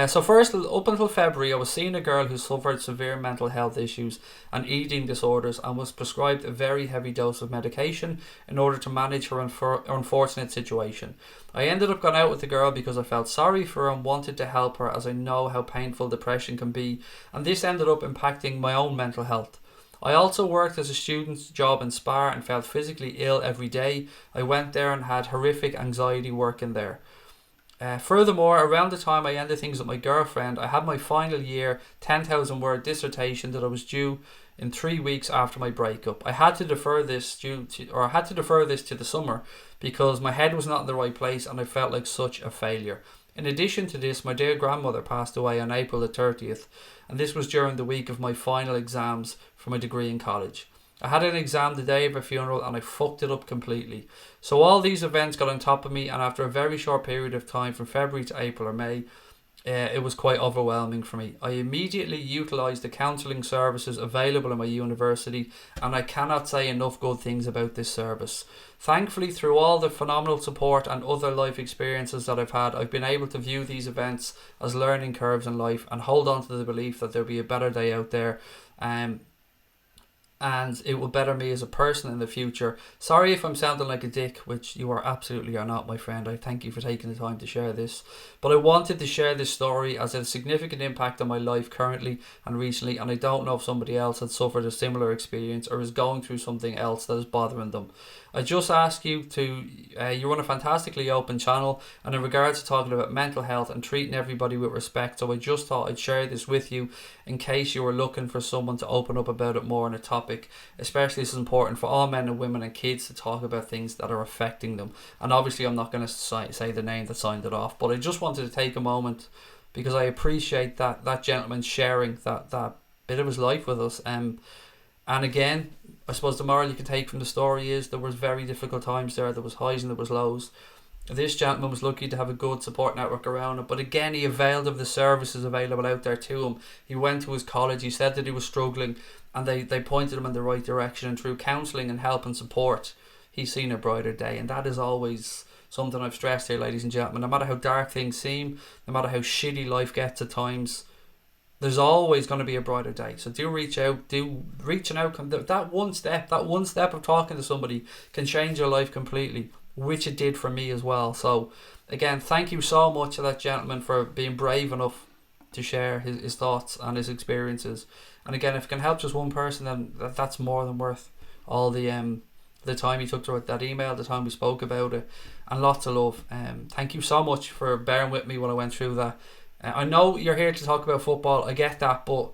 So first, up until February, I was seeing a girl who suffered severe mental health issues and eating disorders and was prescribed a very heavy dose of medication in order to manage her unfortunate situation. I ended up going out with the girl because I felt sorry for her and wanted to help her, as I know how painful depression can be, and this ended up impacting my own mental health. I also worked as a student's job in Spa and felt physically ill every day. I went there and had horrific anxiety working there. Furthermore, around the time I ended things with my girlfriend, I had my final year 10,000 word dissertation that I was due in 3 weeks after my breakup. I had to defer this to the summer because my head was not in the right place and I felt like such a failure. In addition to this, my dear grandmother passed away on April the 30th, and this was during the week of my final exams for my degree in college. I had an exam the day of her funeral and I fucked it up completely. So all these events got on top of me, and after a very short period of time from February to April or May, it was quite overwhelming for me. I immediately utilised the counselling services available in my university, and I cannot say enough good things about this service. Thankfully, through all the phenomenal support and other life experiences that I've had, I've been able to view these events as learning curves in life and hold on to the belief that there'll be a better day out there. And it will better me as a person in the future. Sorry if I'm sounding like a dick, which you absolutely are not, my friend. I thank you for taking the time to share this. But I wanted to share this story as it has a significant impact on my life currently and recently, and I don't know if somebody else had suffered a similar experience or is going through something else that is bothering them. I just ask you to, you run a fantastically open channel, and in regards to talking about mental health and treating everybody with respect, so I just thought I'd share this with you in case you were looking for someone to open up about it more on a topic. Especially this is important for all men and women and kids to talk about things that are affecting them. And obviously I'm not going to say the name that signed it off, but I just wanted to take a moment because I appreciate that gentleman sharing that bit of his life with us. And again, I suppose the moral you can take from the story is there was very difficult times there. There was highs and there was lows. This gentleman was lucky to have a good support network around it, but again, he availed of the services available out there to him. He went to his college, he said that he was struggling, and they pointed him in the right direction, and through counselling and help and support, he's seen a brighter day. And that is always something I've stressed here, ladies and gentlemen. No matter how dark things seem, no matter how shitty life gets at times, there's always going to be a brighter day. So do reach out. That one step of talking to somebody can change your life completely, which it did for me as well. So again, thank you so much to that gentleman for being brave enough to share his thoughts and his experiences. And again, if it can help just one person, then that's more than worth all the time he took to write that email, the time we spoke about it, and lots of love. Thank you so much for bearing with me while I went through that. I know you're here to talk about football, I get that, but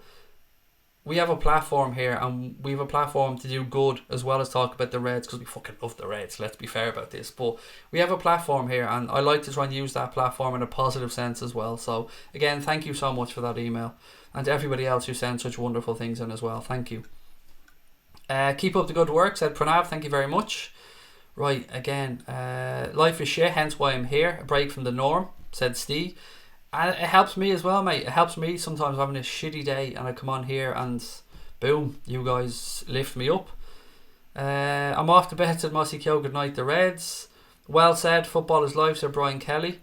we have a platform here, and we have a platform to do good as well as talk about the Reds, because we fucking love the Reds, let's be fair about this. But we have a platform here, and I like to try and use that platform in a positive sense as well. So again, thank you so much for that email, and to everybody else who sent such wonderful things in as well, thank you. Keep up the good work, said Pranav, thank you very much. Right, again, life is shit, hence why I'm here, a break from the norm, said Steve. And it helps me as well, mate. It helps me sometimes having a shitty day and I come on here and boom, you guys lift me up. I'm off to bed, said Mossy Kyo. Good night, the Reds. Well said, football is life, said Brian Kelly.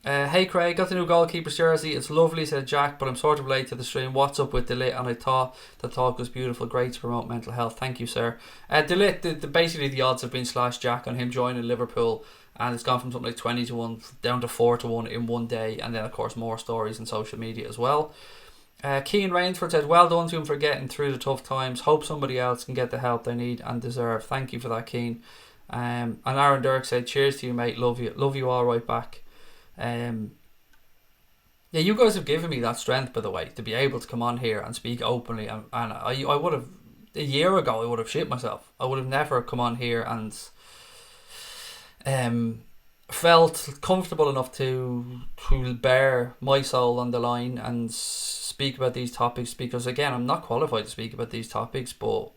Hey Craig, got the new goalkeeper's jersey. It's lovely, said Jack, but I'm sort of late to the stream. What's up with De Ligt? And I thought the talk was beautiful. Great to promote mental health. Thank you, sir. De Ligt, basically the odds have been slashed, Jack, on him joining Liverpool, and it's gone from something like 20 to 1 down to 4 to 1 in one day, and then of course more stories on social media as well. Keane Rainsford said, well done to him for getting through the tough times. Hope somebody else can get the help they need and deserve. Thank you for that, Keane. And Aaron Dirk said, cheers to you, mate. Love you all right back. Yeah, you guys have given me that strength, by the way, to be able to come on here and speak openly. And I would have, a year ago, I would have shit myself. I would have never come on here and felt comfortable enough to bear my soul on the line and speak about these topics, because again, I'm not qualified to speak about these topics, but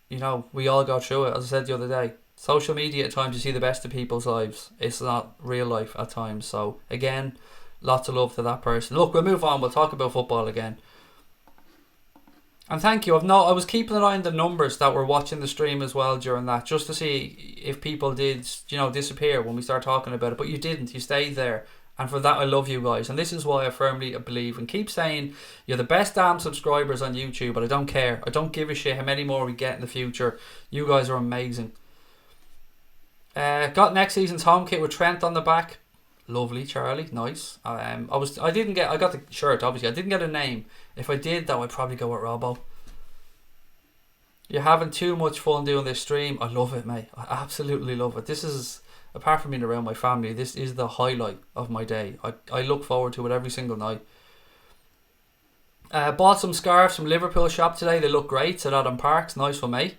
you know, we all go through it. As I said the other day, social media at times you see the best of people's lives. It's not real life at times. So again, lots of love to that person. Look, we'll move on. We'll talk about football again. And thank you. I was keeping an eye on the numbers that were watching the stream as well during that, just to see if people did, disappear when we start talking about it. But you didn't. You stayed there. And for that, I love you guys. And this is why I firmly believe and keep saying you're the best damn subscribers on YouTube. But I don't care. I don't give a shit how many more we get in the future. You guys are amazing. Got next season's home kit with Trent on the back. Lovely, Charlie. Nice. I got the shirt, obviously. I didn't get a name. If I did, though, I'd probably go with Robbo. You're having too much fun doing this stream. I love it, mate. I absolutely love it. This is, apart from being around my family, this is the highlight of my day. I look forward to it every single night. Bought some scarves from Liverpool shop today. They look great. Said Adam Parks. Nice one, mate.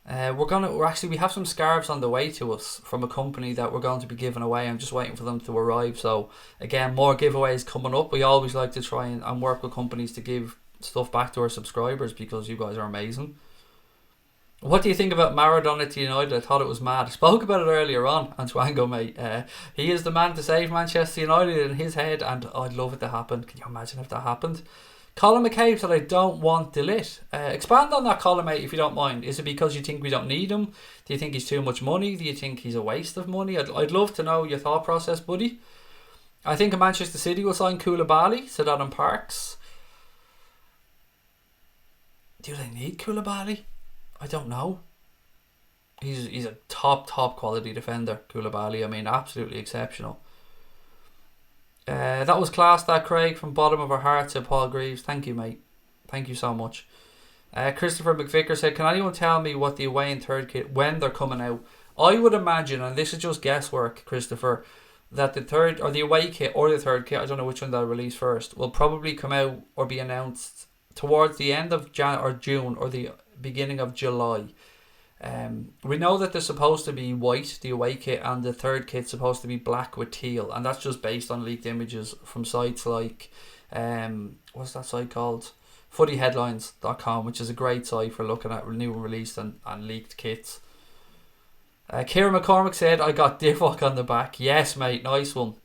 We have some scarves on the way to us from a company that we're going to be giving away. I'm just waiting for them to arrive. So again, more giveaways coming up. We always like to try and work with companies to give stuff back to our subscribers, because you guys are amazing. What do you think about Maradona to United? I thought it was mad. I spoke about it earlier on Twango, mate. He is the man to save Manchester United in his head, and I'd love it to happen. Can you imagine if that happened? Colin McCabe said, I don't want De Ligt. Expand on that, Colin, mate, if you don't mind. Is it because you think we don't need him? Do you think he's too much money? Do you think he's a waste of money? I'd love to know your thought process, buddy. I think Manchester City will sign Koulibaly, said Adam Parks. Do they need Koulibaly? I don't know. He's a top quality defender, Koulibaly. I mean, absolutely exceptional. That was class, that, Craig, from bottom of our heart, said Paul Greaves. Thank you, mate. Thank you so much. Christopher McVicker said, can anyone tell me what the away and third kit, when they're coming out? I would imagine, and this is just guesswork, Christopher, that the third or the away kit or the third kit, I don't know which one they'll release first, will probably come out or be announced towards the end of June or the beginning of July. We know that they're supposed to be white, the away kit, and the third kit's supposed to be black with teal, and that's just based on leaked images from sites like what's that site called? footyheadlines.com, which is a great site for looking at new and released and leaked kits. Kieran McCormick said, I got Divock on the back. Yes, mate, nice one.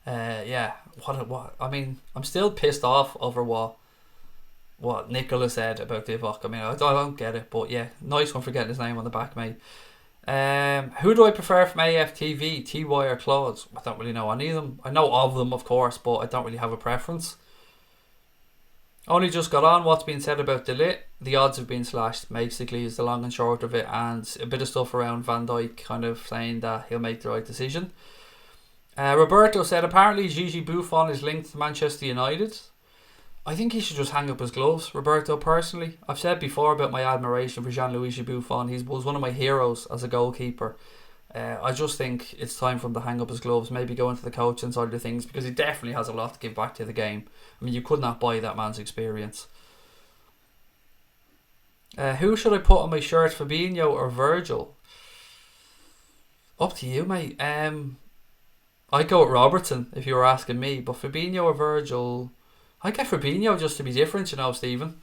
Yeah, what I mean, I'm still pissed off over what Nicol said about Divock. I mean, I don't get it, but yeah, nice one for getting his name on the back, mate. Who do I prefer from AFTV, TY or Claude? I don't really know any of them. I know of them, of course, but I don't really have a preference. Only just got on what's been said about De Ligt. The odds have been slashed, basically, is the long and short of it, and a bit of stuff around Van Dijk kind of saying that he'll make the right decision. Roberto said, apparently Gigi Buffon is linked to Manchester United. I think he should just hang up his gloves, Roberto, personally. I've said before about my admiration for Gianluigi Buffon. He was one of my heroes as a goalkeeper. I just think it's time for him to hang up his gloves, maybe go into the coaching side of things, because he definitely has a lot to give back to the game. I mean, you could not buy that man's experience. Who should I put on my shirt, Fabinho or Virgil? Up to you, mate. I'd go with Robertson if you were asking me, but Fabinho or Virgil, I'd get Fabinho just to be different, Stephen.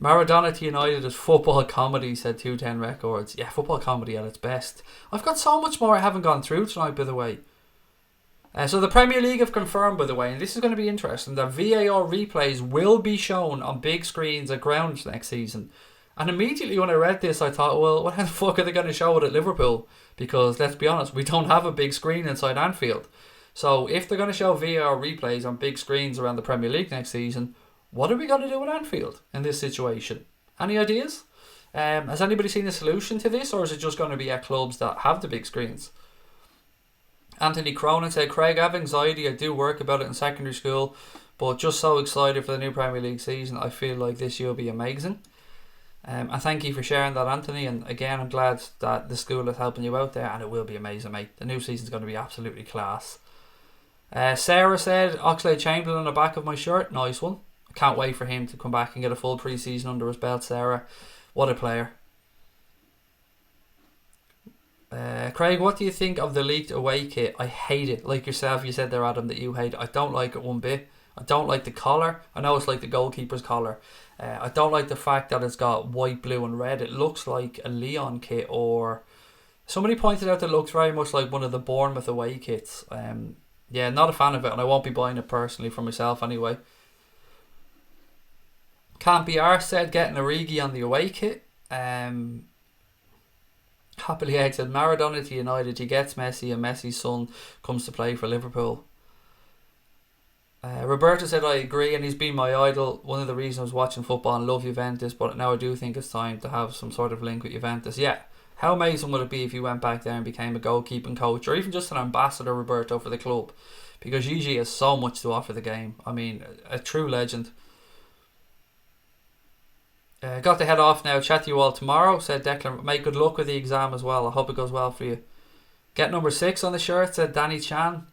Maradona to United is football comedy, said 210 Records. Yeah, football comedy at its best. I've got so much more I haven't gone through tonight, by the way. So the Premier League have confirmed, by the way, and this is going to be interesting, that VAR replays will be shown on big screens at grounds next season. And immediately when I read this, I thought, well, what the fuck are they going to show it at Liverpool? Because, let's be honest, we don't have a big screen inside Anfield. So if they're going to show VAR replays on big screens around the Premier League next season, what are we going to do at Anfield in this situation? Any ideas? Has anybody seen a solution to this, or is it just going to be at clubs that have the big screens? Anthony Cronin said, Craig, I have anxiety. I do work about it in secondary school, but just so excited for the new Premier League season. I feel like this year will be amazing. And thank you for sharing that, Anthony. And again, I'm glad that the school is helping you out there, and it will be amazing, mate. The new season's going to be absolutely class. Sarah said, Oxlade-Chamberlain on the back of my shirt. Nice one. I can't wait for him to come back and get a full pre-season under his belt, Sarah. What a player. Craig, what do you think of the leaked away kit? I hate it. Like yourself, you said there, Adam, that you hate it. I don't like it one bit. I don't like the collar. I know it's like the goalkeeper's collar. I don't like the fact that it's got white, blue and red. It looks like a Lyon kit, or somebody pointed out that it looks very much like one of the Bournemouth away kits. Yeah, not a fan of it, and I won't be buying it personally for myself anyway. Can't be arsed said getting Origi on the away kit. Happily Egg said Maradona to United. He gets Messi, and Messi's son comes to play for Liverpool. Roberto said I agree, and he's been my idol. One of the reasons I was watching football and love Juventus, but now I do think it's time to have some sort of link with Juventus. Yeah, how amazing would it be if you went back there and became a goalkeeping coach, or even just an ambassador, Roberto, for the club? Because Gigi has so much to offer the game. I mean, a true legend. Got to head off now. Chat to you all tomorrow, said Declan. Mate, good luck with the exam as well. I hope it goes well for you. Get number 6 on the shirt, said Danny Chan.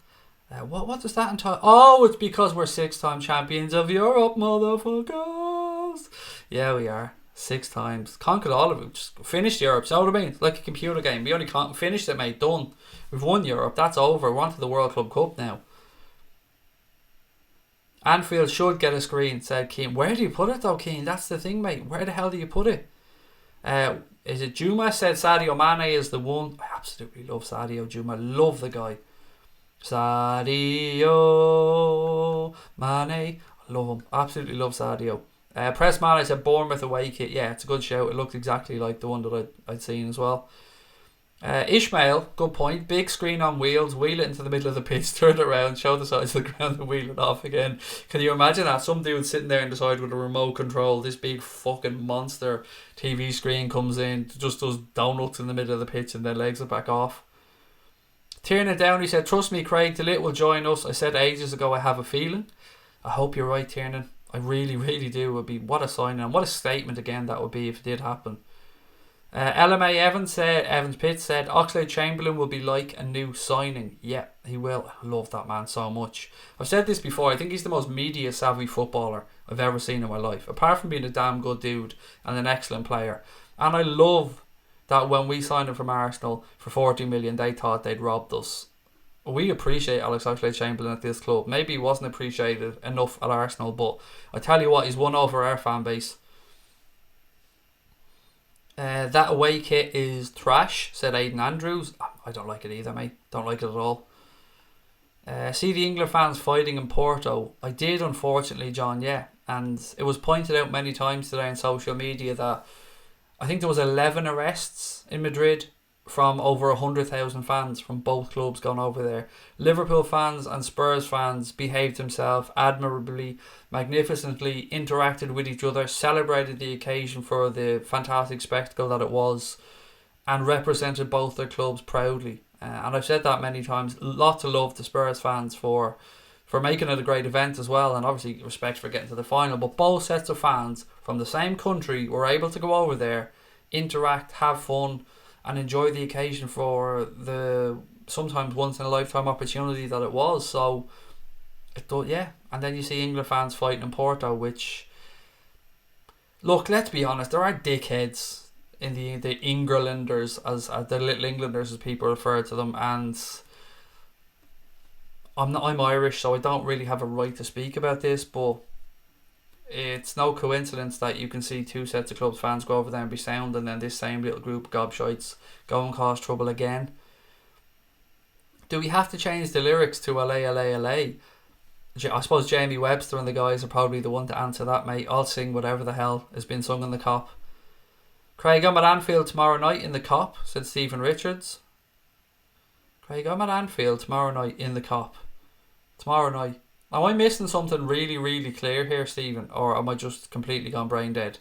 What does that entitle? Oh, it's because we're 6-time champions of Europe, motherfuckers. Yeah, we are. 6 times. Conquered all of it. Just finished Europe. So what I mean? It's like a computer game. We only finished it, mate. Done. We've won Europe. That's over. We're on to the World Club Cup now. Anfield should get a screen, said Keane. Where do you put it though, Keane? That's the thing, mate. Where the hell do you put it? Is it Juma? Said Sadio Mane is the one. I absolutely love Sadio Juma. Love the guy. Sadio Mane. I love him. Absolutely love Sadio. Press Man, I said Bournemouth away kit. Yeah, it's a good shout. It looked exactly like the one that I'd seen as well. Ishmael, good point. Big screen on wheels, wheel it into the middle of the pitch, turn it around, show the sides of the ground and wheel it off again. Can you imagine that? Some dude sitting there and decide with a remote control, this big fucking monster TV screen comes in, just does donuts in the middle of the pitch and then legs it back off. Tiernan Downey said, trust me, Craig, De Ligt will join us. I said ages ago I have a feeling. I hope you're right, Tiernan. I really, really do. It would be, what a signing and what a statement again that would be if it did happen. LMA Evans Pitts said Oxlade-Chamberlain will be like a new signing. Yeah, he will. I love that man so much. I've said this before. I think he's the most media savvy footballer I've ever seen in my life, apart from being a damn good dude and an excellent player. And I love that when we signed him from Arsenal for 40 million, they thought they'd robbed us. We appreciate Alex Oxlade-Chamberlain at this club. Maybe he wasn't appreciated enough at Arsenal, but I tell you what, he's won over our fan base. That away kit is trash, said Aidan Andrews. I don't like it either, mate. Don't like it at all. See the England fans fighting in Porto. I did, unfortunately, John, yeah. And it was pointed out many times today on social media that I think there was 11 arrests in Madrid from over 100,000 fans from both clubs gone over there. Liverpool fans and Spurs fans behaved themselves admirably, magnificently, interacted with each other, celebrated the occasion for the fantastic spectacle that it was, and represented both their clubs proudly. And I've said that many times. Lots of love to Spurs fans for making it a great event as well, and obviously respect for getting to the final. But both sets of fans from the same country were able to go over there, interact, have fun, and enjoy the occasion for the sometimes once in a lifetime opportunity that it was. So it thought, yeah. And then you see England fans fighting in Porto, which, look, let's be honest, there are dickheads in the Englanders, as the little Englanders as people refer to them, and I'm Irish, so I don't really have a right to speak about this, but it's no coincidence that you can see two sets of clubs fans go over there and be sound, and then this same little group of gobshites go and cause trouble again. Do we have to change the lyrics to LA, LA, LA? I suppose Jamie Webster and the guys are probably the one to answer that, mate. I'll sing whatever the hell has been sung in the Cop. Craig, I'm at Anfield tomorrow night in the Cop, said Stephen Richards. Craig, I'm at Anfield tomorrow night in the Cop. Tomorrow night. Am I missing something really, really clear here, Stephen? Or am I just completely gone brain dead?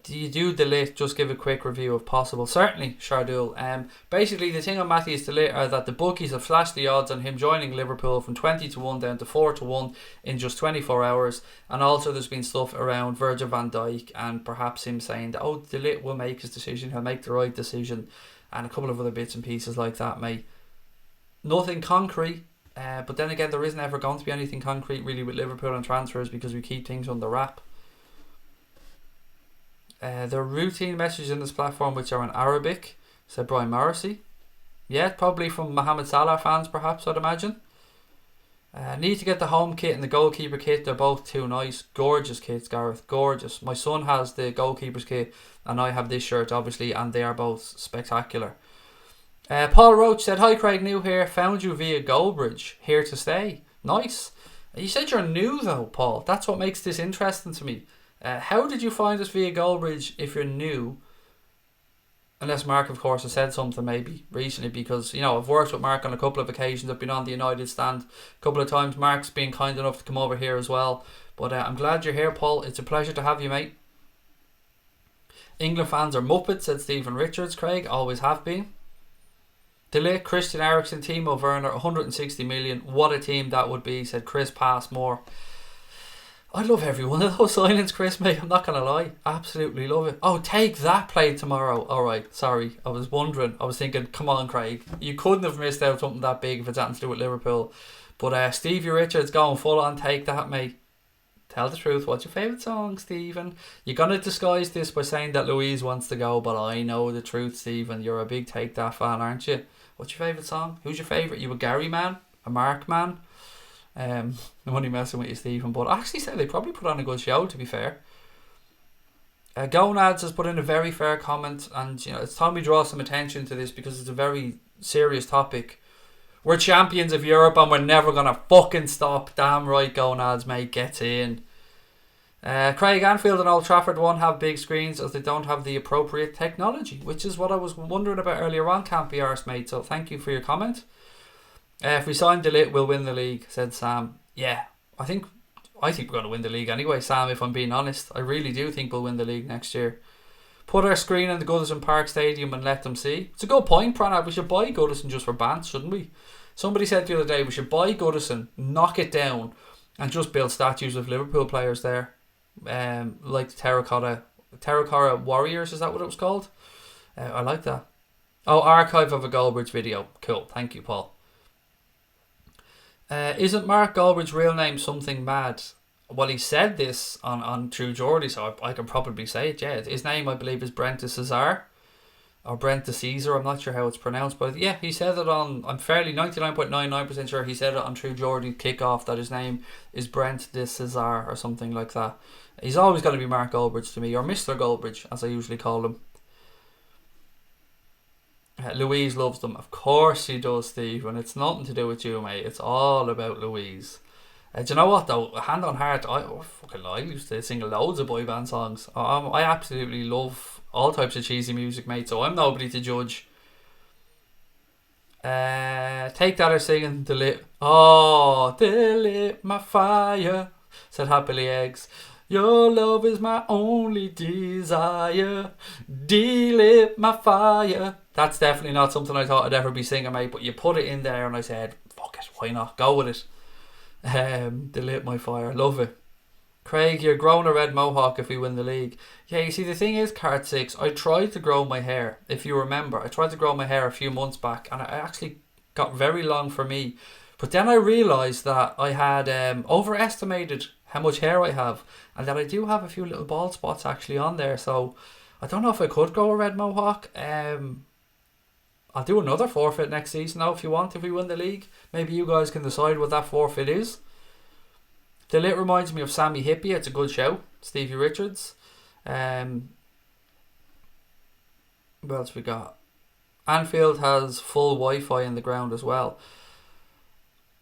Do you do De Ligt? Just give a quick review if possible. Certainly, Shardul. Basically, the thing on Matthias De Ligt are that the bookies have flashed the odds on him joining Liverpool from 20-1 down to 4-1 in just 24 hours. And also there's been stuff around Virgil van Dijk and perhaps him saying that, oh, De Ligt will make his decision. He'll make the right decision. And a couple of other bits and pieces like that, mate. Nothing concrete. But then again, there isn't ever going to be anything concrete really with Liverpool and transfers because we keep things under wrap. There are routine messages in this platform which are in Arabic, said Brian Morrissey. Yeah, probably from Mohamed Salah fans perhaps, I'd imagine. Need to get the home kit and the goalkeeper kit. They're both too nice. Gorgeous kits, Gareth. Gorgeous. My son has the goalkeeper's kit and I have this shirt, obviously, and they are both spectacular. Paul Roach said, hi Craig, new here. Found you via Goldbridge. Here to stay. Nice. You said you're new though, Paul. That's what makes this interesting to me. How did you find us via Goldbridge if you're new? Unless Mark, of course, has said something maybe recently, because, you know, I've worked with Mark on a couple of occasions. I've been on the United stand a couple of times. Mark's been kind enough to come over here as well. But I'm glad you're here, Paul. It's a pleasure to have you, mate. England fans are muppets, said Stephen Richards. Craig, always have been. De Ligt, Christian Eriksen, Timo Werner, 160 million. What a team that would be, said Chris Passmore. I love every one of those signings, Chris, mate. I'm not going to lie. Absolutely love it. Oh, take that play tomorrow. Alright, sorry. I was wondering. I was thinking, come on, Craig. You couldn't have missed out something that big if it's anything to do with Liverpool. But Stevie Richards going full on, take that, mate. Tell the truth. What's your favourite song, Stephen? You're going to disguise this by saying that Louise wants to go, but I know the truth, Stephen. You're a big Take That fan, aren't you? What's your favourite song? Who's your favourite? You a Gary man? A Mark man? I'm only messing with you, Stephen, but I actually said they probably put on a good show, to be fair. Gonads has put in a very fair comment, and you know, it's time we draw some attention to this because it's a very serious topic. We're champions of Europe and we're never gonna fucking stop. Damn right, Gonads, mate, gets in. Craig, Anfield and Old Trafford won't have big screens as they don't have the appropriate technology, which is what I was wondering about earlier on, can't be arsed, mate, so thank you for your comment. If we sign De Ligt, we'll win the league, said Sam. Yeah, I think we're going to win the league anyway, Sam, if I'm being honest. I really do think we'll win the league next year. Put our screen in the Goodison Park Stadium and let them see. It's a good point, Pranav. We should buy Goodison just for bants, shouldn't we? Somebody said the other day we should buy Goodison, knock it down, and just build statues of Liverpool players there. Like the Terracotta Warriors, is that what it was called? I like that. Oh, archive of a Goldbridge video. Cool, thank you, Paul. Isn't Mark Goldbridge's real name something mad? Well, he said this on True Geordie, so I can probably say it, yeah. His name, I believe, is Brent de Cesar. Or Brent de Caesar, I'm not sure how it's pronounced. But yeah, he said it on, I'm fairly 99.99% sure he said it on True Geordie kickoff that his name is Brent de Cesar or something like that. He's always going to be Mark Goldbridge to me, or Mr. Goldbridge, as I usually call him. Louise loves them. Of course she does, Steve, and it's nothing to do with you, mate. It's all about Louise. Do you know what though? Hand on heart, I used to sing loads of boy band songs. I absolutely love all types of cheesy music, mate, so I'm nobody to judge. Take That are singing De Ligt. Oh, De Ligt my fire, said Happily Eggs. Your love is my only desire. De Ligt my fire. That's definitely not something I thought I'd ever be singing, mate, but you put it in there and I said, fuck it, why not? Go with it. De Ligt my fire. Love it. Craig, you're growing a red mohawk if we win the league. Yeah, you see, the thing is, Card 6, I tried to grow my hair, if you remember. I tried to grow my hair a few months back and I actually got very long for me. But then I realised that I had overestimated how much hair I have, and that I do have a few little bald spots actually on there, so I don't know if I could grow a red mohawk. I'll do another forfeit next season now if you want, if we win the league. Maybe you guys can decide what that forfeit is. De Ligt reminds me of Sammy Hippie. It's a good show. Stevie Richards. What else we got? Anfield has full Wi-Fi in the ground as well.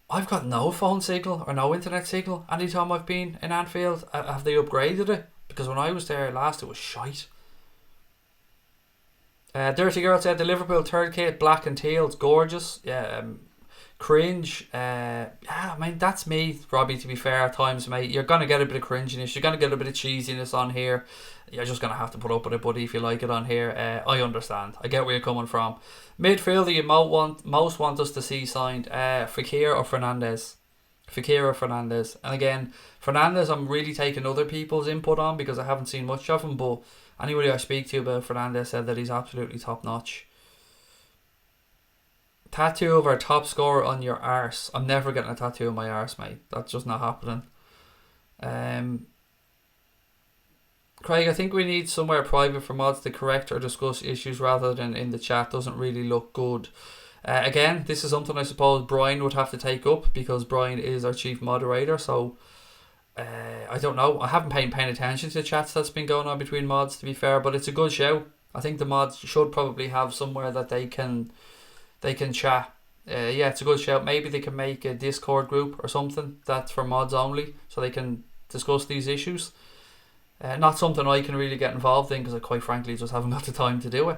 I've got no phone signal or no internet signal anytime I've been in Anfield. Have they upgraded it? Because when I was there last, it was shite. Dirty Girl said the Liverpool third kit, black and teal, it's gorgeous. Yeah, cringe. Yeah, I mean, that's me, Robbie, to be fair, at times, mate. You're going to get a bit of cringiness. You're going to get a bit of cheesiness on here. You're just going to have to put up with it, buddy, if you like it on here. I understand. I get where you're coming from. Midfield, you most want us to see signed Fekir or Fernandes. Fekir or Fernandes. And again, Fernandes, I'm really taking other people's input on because I haven't seen much of him. But anybody I speak to about Fernandes said that he's absolutely top notch. Tattoo of our top scorer on your arse. I'm never getting a tattoo on my arse, mate. That's just not happening. Craig, I think we need somewhere private for mods to correct or discuss issues rather than in the chat. Doesn't really look good. Again, this is something I suppose Brian would have to take up because Brian is our chief moderator. So I don't know. I haven't paid paying attention to the chats that's been going on between mods, to be fair, but it's a good show. I think the mods should probably have somewhere that they can chat. Yeah, it's a good show. Maybe they can make a Discord group or something that's for mods only, so they can discuss these issues. Not something I can really get involved in because I quite frankly just haven't got the time to do it.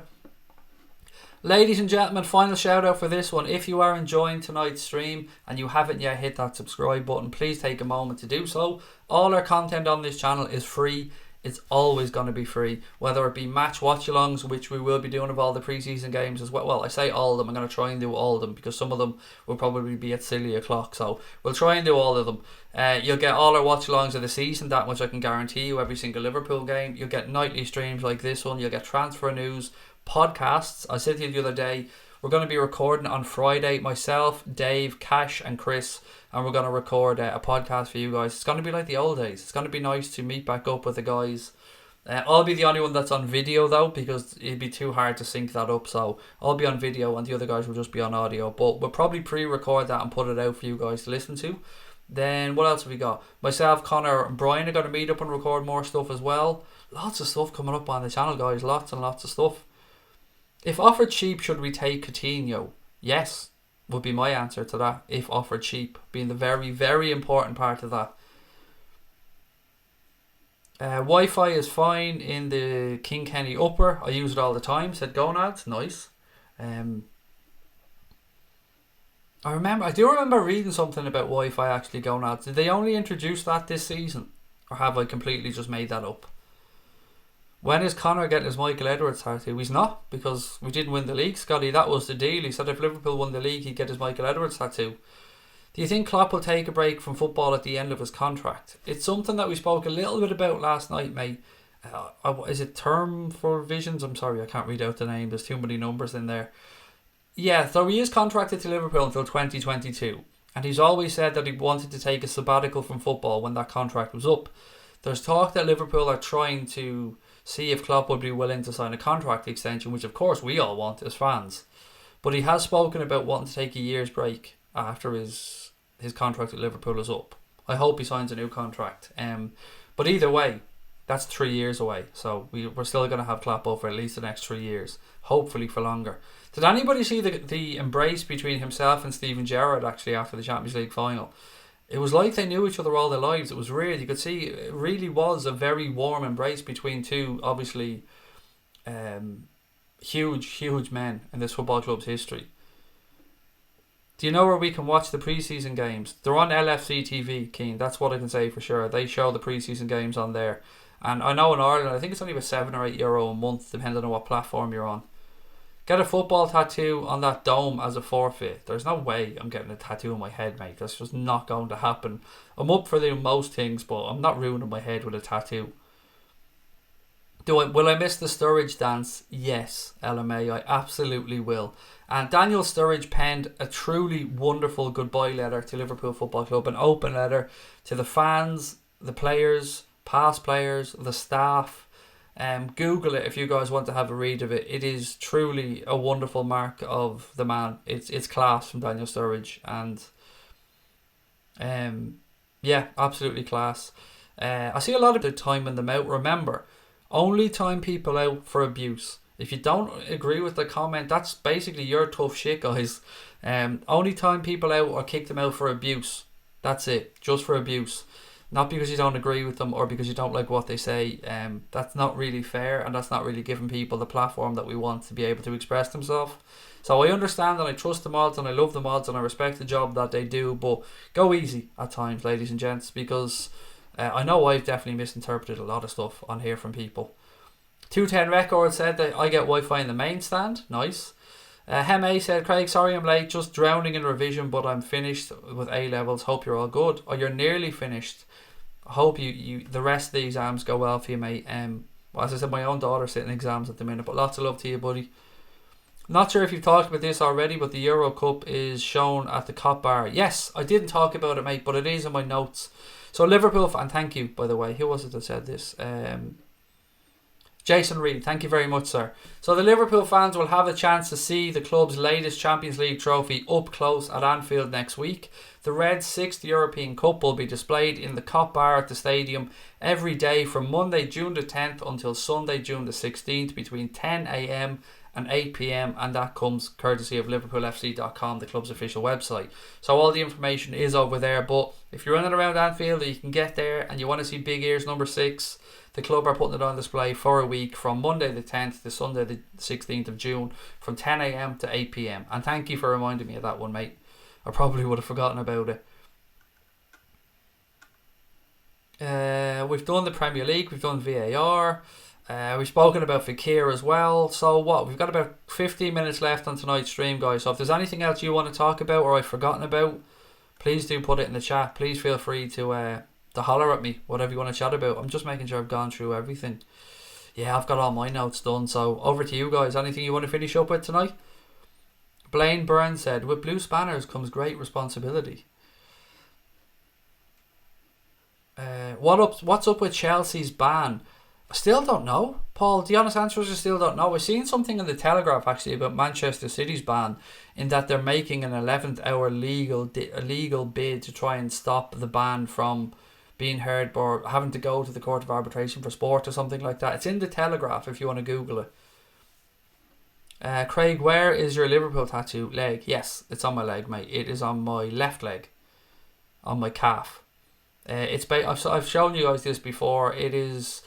Ladies and gentlemen, final shout out for this one. If you are enjoying tonight's stream and you haven't yet hit that subscribe button, please take a moment to do so. All our content on this channel is free. It's always going to be free, whether it be match watch-alongs, which we will be doing of all the preseason games as well. Well, I say all of them. I'm going to try and do all of them because some of them will probably be at silly o'clock. So we'll try and do all of them. You'll get all our watch-alongs of the season, that much I can guarantee you, every single Liverpool game. You'll get nightly streams like this one. You'll get transfer news, podcasts. I said to you the other day, we're going to be recording on Friday, myself, Dave, Cash and Chris, and we're going to record a podcast for you guys. It's going to be like the old days. It's going to be nice to meet back up with the guys. I'll be the only one that's on video though, because it'd be too hard to sync that up. So I'll be on video and the other guys will just be on audio. But we'll probably pre-record that and put it out for you guys to listen to. Then what else have we got? Myself, Connor and Brian are going to meet up and record more stuff as well. Lots of stuff coming up on the channel, guys. Lots and lots of stuff. If offered cheap, should we take Coutinho? Yes, would be my answer to that. If offered cheap, being the very, very important part of that. Wi-Fi is fine in the King Kenny upper. I use it all the time, said Gonads. Nice. I do remember reading something about Wi-Fi actually, Gonads. Did they only introduce that this season? Or have I completely just made that up? When is Connor getting his Michael Edwards tattoo? He's not, because we didn't win the league, Scotty. That was the deal. He said if Liverpool won the league, he'd get his Michael Edwards tattoo. Do you think Klopp will take a break from football at the end of his contract? It's something that we spoke a little bit about last night, mate. Is it term for visions? I'm sorry, I can't read out the name. There's too many numbers in there. Yeah, so he is contracted to Liverpool until 2022. And he's always said that he wanted to take a sabbatical from football when that contract was up. There's talk that Liverpool are trying to see if Klopp would be willing to sign a contract extension, which of course we all want as fans. But he has spoken about wanting to take a year's break after his contract at Liverpool is up. I hope he signs a new contract. But either way, that's 3 years away. So we're still going to have Klopp over at least the next 3 years. Hopefully for longer. Did anybody see the embrace between himself and Steven Gerrard actually after the Champions League final? It was like they knew each other all their lives. It was weird. You could see it really was a very warm embrace between two, obviously, huge men in this football club's history. Do you know where we can watch the preseason games? They're on LFC TV, Keane. That's what I can say for sure. They show the preseason games on there. And I know in Ireland, I think it's only about €7 or €8 a month, depending on what platform you're on. Get a football tattoo on that dome as a forfeit. There's no way I'm getting a tattoo on my head, mate. That's just not going to happen. I'm up for doing most things, but I'm not ruining my head with a tattoo. Will I miss the Sturridge dance? Yes, LMA, I absolutely will. And Daniel Sturridge penned a truly wonderful goodbye letter to Liverpool Football Club, an open letter to the fans, the players, past players, the staff. Google it if you guys want to have a read of it. It is truly a wonderful mark of the man. It's class from Daniel Sturridge, and Yeah, absolutely class. I see a lot of the timing them out. Remember, only time people out for abuse. If you don't agree with the comment, that's basically your tough shit, guys. Only time people out or kick them out for abuse. That's it, just for abuse. Not because you don't agree with them or because you don't like what they say. That's not really fair, and that's not really giving people the platform that we want to be able to express themselves. So I understand and I trust the mods and I love the mods and I respect the job that they do, but go easy at times, ladies and gents, because I know I've definitely misinterpreted a lot of stuff on here from people. 210 Records said that I get Wi-Fi in the main stand. Nice. Heme said, Craig, sorry I'm late, just drowning in revision, but I'm finished with A levels. Hope you're all good. Oh, you're nearly finished. I hope you the rest of the exams go well for you, mate. Well, as I said, my own daughter's sitting exams at the minute, but lots of love to you, buddy. Not sure if you've talked about this already, but the Euro Cup is shown at the Cop Bar. Yes, I didn't talk about it, mate, but it is in my notes. So Liverpool, and thank you, by the way. Who was it that said this? Jason Reed, thank you very much, sir. So the Liverpool fans will have a chance to see the club's latest Champions League trophy up close at Anfield next week. The Reds' 6th European Cup will be displayed in the Cop Bar at the stadium every day from Monday, June the 10th until Sunday, June the 16th between 10 a.m. and 8 p.m, and that comes courtesy of LiverpoolFC.com, the club's official website. So all the information is over there, but if you're in and around Anfield and you can get there and you want to see Big Ears number 6, the club are putting it on display for a week from Monday the 10th to Sunday the 16th of June from 10 a.m. to 8 p.m. And thank you for reminding me of that one, mate. I probably would have forgotten about it. We've done the Premier League, we've done VAR, we've spoken about Fekir as well. So what? We've got about 15 minutes left on tonight's stream, guys. So if there's anything else you want to talk about or I've forgotten about, please do put it in the chat. Please feel free to holler at me, whatever you want to chat about. I'm just making sure I've gone through everything. Yeah, I've got all my notes done. So over to you guys. Anything you want to finish up with tonight? Blaine Byrne said, with blue spanners comes great responsibility. What's up with Chelsea's ban? I still don't know, Paul. The honest answer is I still don't know. I've seen something in the Telegraph actually about Manchester City's ban, in that they're making an 11th hour legal bid to try and stop the ban from being heard or having to go to the Court of Arbitration for Sport or something like that. It's in the Telegraph if you want to Google it. Craig, where is your Liverpool tattoo? Leg. Yes, it's on my leg, mate. It is on my left leg, on my calf. I've shown you guys this before. It is,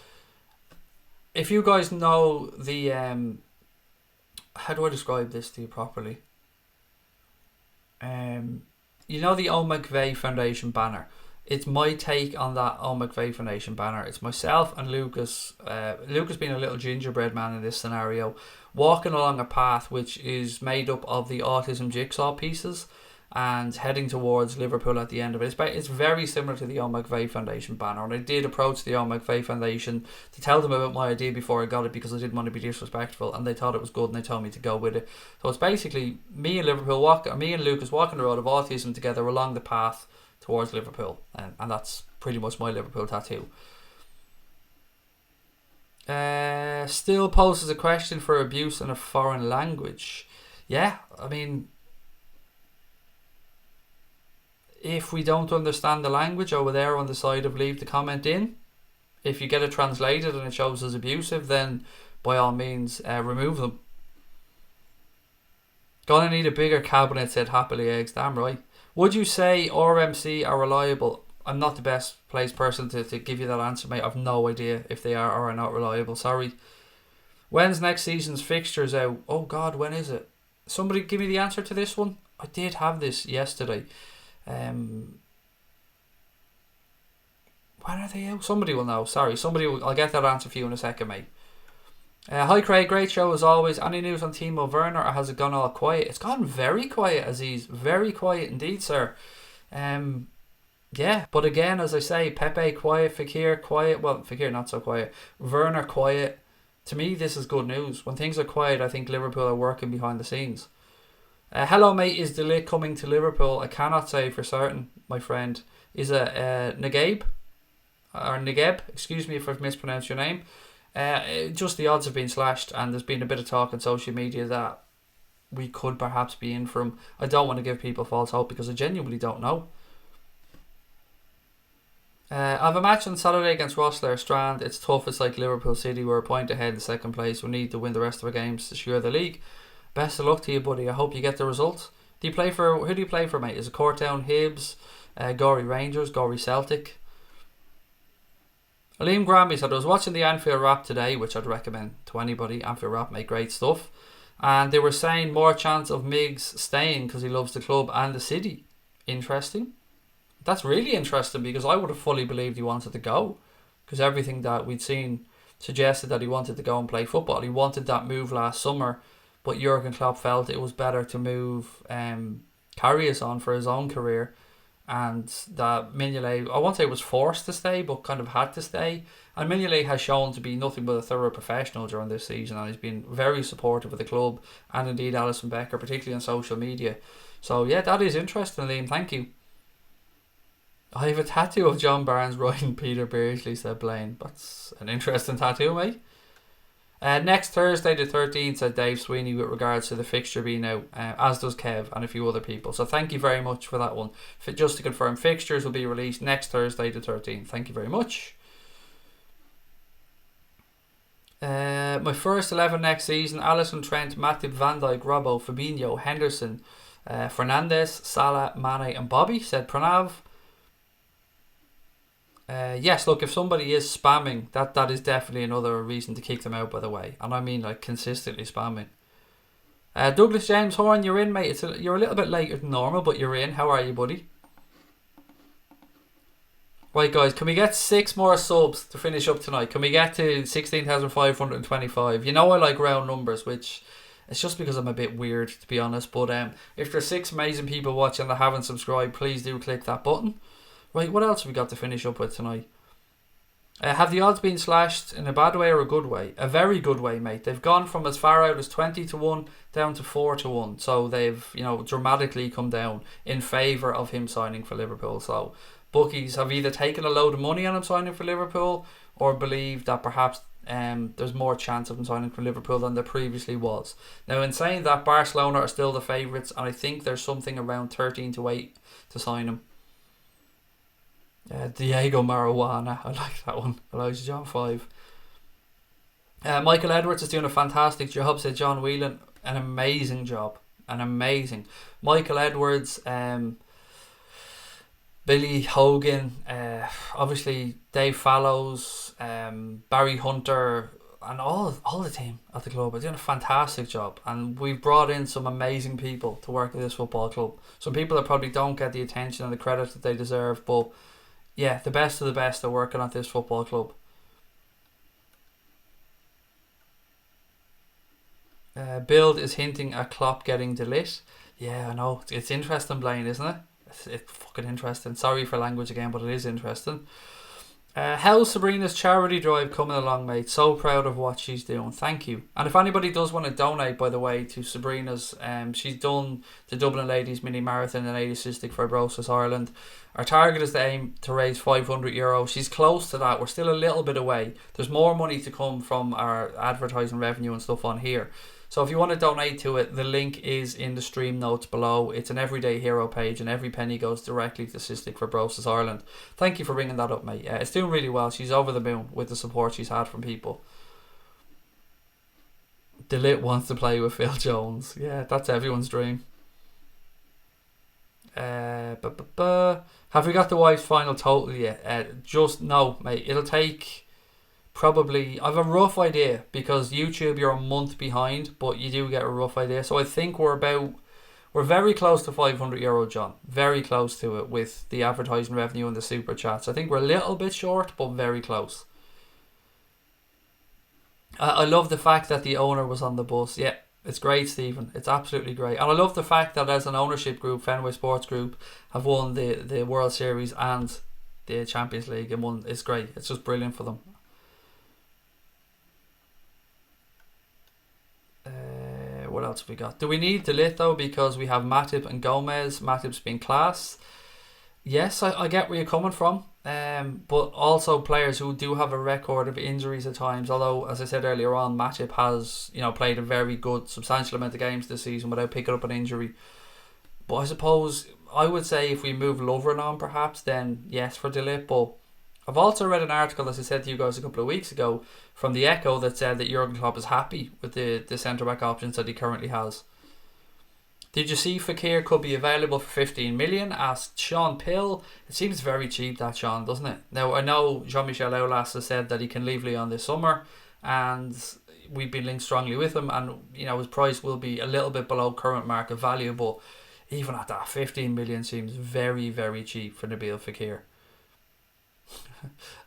if you guys know the how do I describe this to you properly? You know the Owen McVeigh Foundation banner. It's my take on that Owen McVeigh Foundation banner. It's myself and Lucas. Lucas being a little gingerbread man in this scenario, walking along a path which is made up of the autism jigsaw pieces and heading towards Liverpool at the end of it. It's very similar to the Owen McVeigh Foundation banner, and I did approach the Owen McVeigh Foundation to tell them about my idea before I got it because I didn't want to be disrespectful, and they thought it was good and they told me to go with it. So it's basically me and Lucas walking the road of autism together along the path towards Liverpool, and that's pretty much my Liverpool tattoo. Still poses a question for abuse in a foreign language. Yeah, I mean, if we don't understand the language over there on the side of leave the comment in, if you get it translated and it shows as abusive, then by all means remove them. Gonna need a bigger cabinet, said Happily Eggs. Damn right. Would you say RMC are reliable? I'm not the best placed person to give you that answer, mate. I've no idea if they are or are not reliable. Sorry. When's next season's fixtures out? Oh God, when is it? Somebody give me the answer to this one. I did have this yesterday. When are they out? Somebody will know. Sorry, I'll get that answer for you in a second, mate. Hi Craig, great show as always. Any news on Timo Werner, or has it gone all quiet? It's gone very quiet, Aziz. Very quiet indeed, sir. Yeah, but again, as I say, Pepe quiet, Fekir quiet. Well, Fekir not so quiet. Werner quiet. To me, this is good news. When things are quiet, I think Liverpool are working behind the scenes. Hello, mate. Is De Ligt coming to Liverpool? I cannot say for certain, my friend. Is it Negeb? Or Negeb? Excuse me if I've mispronounced your name. Just the odds have been slashed, and there's been a bit of talk on social media that we could perhaps be in for him. I don't want to give people false hope because I genuinely don't know. I have a match on Saturday against Rosslare Strand. It's tough. It's like Liverpool City. We're a point ahead in second place. We need to win the rest of our games to secure the league. Best of luck to you, buddy. I hope you get the result. Who do you play for, mate? Is it Courtown, Hibs, Gorey Rangers, Gorey Celtic? Liam Granby said, I was watching the Anfield Rap today, which I'd recommend to anybody. Anfield Rap make great stuff. And they were saying more chance of Miggs staying because he loves the club and the city. Interesting. That's really interesting because I would have fully believed he wanted to go. Because everything that we'd seen suggested that he wanted to go and play football. He wanted that move last summer, but Jurgen Klopp felt it was better to move Karius on for his own career. And that Mignolet, I won't say was forced to stay, but kind of had to stay. And Mignolet has shown to be nothing but a thorough professional during this season, and he's been very supportive of the club and indeed Alisson Becker, particularly on social media. So yeah, that is interesting, Liam. Thank you. I have a tattoo of John Barnes riding Peter Beardsley, said Blaine. That's an interesting tattoo, mate. Next Thursday the 13th, said Dave Sweeney, with regards to the fixture being out, as does Kev and a few other people. So thank you very much for that one. Just to confirm, fixtures will be released next Thursday the 13th. Thank you very much. My first 11 next season: Alisson, Trent, Matip, Van Dijk, Robbo, Fabinho, Henderson, Fernandes, Salah, Mane and Bobby, said Pranav. Yes, look, if somebody is spamming, that is definitely another reason to kick them out, by the way. And I mean, like, consistently spamming. Douglas James Horn, you're in, mate. You're a little bit later than normal, but you're in. How are you, buddy? Right, guys, can we get 6 more subs to finish up tonight? Can we get to 16,525? You know I like round numbers, which it's just because I'm a bit weird, to be honest. But if there's 6 amazing people watching that haven't subscribed, please do click that button. Right, what else have we got to finish up with tonight? Have the odds been slashed in a bad way or a good way? A very good way, mate. They've gone from as far out as 20-1 down to 4-1. So they've, dramatically come down in favour of him signing for Liverpool. So bookies have either taken a load of money on him signing for Liverpool or believe that perhaps there's more chance of him signing for Liverpool than there previously was. Now, in saying that, Barcelona are still the favourites, and I think there's something around 13-8 to sign him. Diego Marijuana, I like that one. Elijah John 5. Michael Edwards is doing a fantastic job, said John Whelan. An amazing job. Michael Edwards, Billy Hogan, obviously Dave Fallows, Barry Hunter, and all the team at the club are doing a fantastic job. And we've brought in some amazing people to work at this football club. Some people that probably don't get the attention and the credit that they deserve, but yeah, the best of the best are working at this football club. Build is hinting at Klopp getting De Ligt. Yeah, I know. It's interesting, Blaine, isn't it? It's fucking interesting. Sorry for language again, but it is interesting. How's Sabrina's charity drive coming along, mate? So proud of what she's doing. Thank you. And if anybody does want to donate, by the way, to Sabrina's, she's done the Dublin Ladies Mini Marathon and AIDS Cystic Fibrosis Ireland. Our target is to aim to raise €500. She's close to that. We're still a little bit away. There's more money to come from our advertising revenue and stuff on here. So if you want to donate to it, the link is in the stream notes below. It's an Everyday Hero page, and every penny goes directly to Cystic Fibrosis Ireland. Thank you for bringing that up, mate. It's doing really well. She's over the moon with the support she's had from people. De Ligt wants to play with Phil Jones. Yeah, that's everyone's dream. Have we got the wife's final total yet? Just no, mate. It'll take... Probably, I have a rough idea because YouTube you're a month behind, but you do get a rough idea. So I think we're very close to €500, John. Very close to it with the advertising revenue and the super chats. I think we're a little bit short, but very close. I love the fact that the owner was on the bus. Yeah, it's great, Stephen. It's absolutely great. And I love the fact that as an ownership group, Fenway Sports Group have won the World Series and the Champions League and won. It's great. It's just brilliant for them. What else have we got? Do we need De Ligt though? Because we have Matip and Gomez. Matip's been class. Yes, I get where you're coming from. But also players who do have a record of injuries at times. Although, as I said earlier on, Matip has played a very good, substantial amount of games this season without picking up an injury. But I suppose I would say if we move Lovren on, perhaps then yes for De Ligt. But I've also read an article, as I said to you guys a couple of weeks ago, from the Echo that said that Jurgen Klopp is happy with the centre-back options that he currently has. Did you see Fekir could be available for 15 million? Asked Sean Pill. It seems very cheap, that, Sean, doesn't it? Now, I know Jean-Michel Aulas has said that he can leave Lyon this summer, and we've been linked strongly with him, and his price will be a little bit below current market value, but even at that, 15 million seems very, very cheap for Nabil Fekir.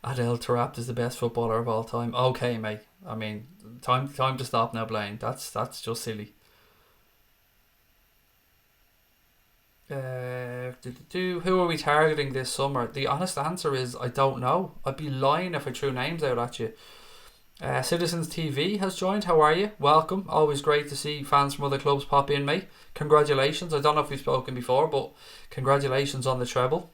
Adel Tarabt is the best footballer of all time. Okay, mate. I mean, time to stop now, Blaine. That's just silly. Who are we targeting this summer? The honest answer is I don't know. I'd be lying if I threw names out at you. Citizens TV has joined. How are you? Welcome. Always great to see fans from other clubs pop in, mate. Congratulations. I don't know if we've spoken before, but congratulations on the treble.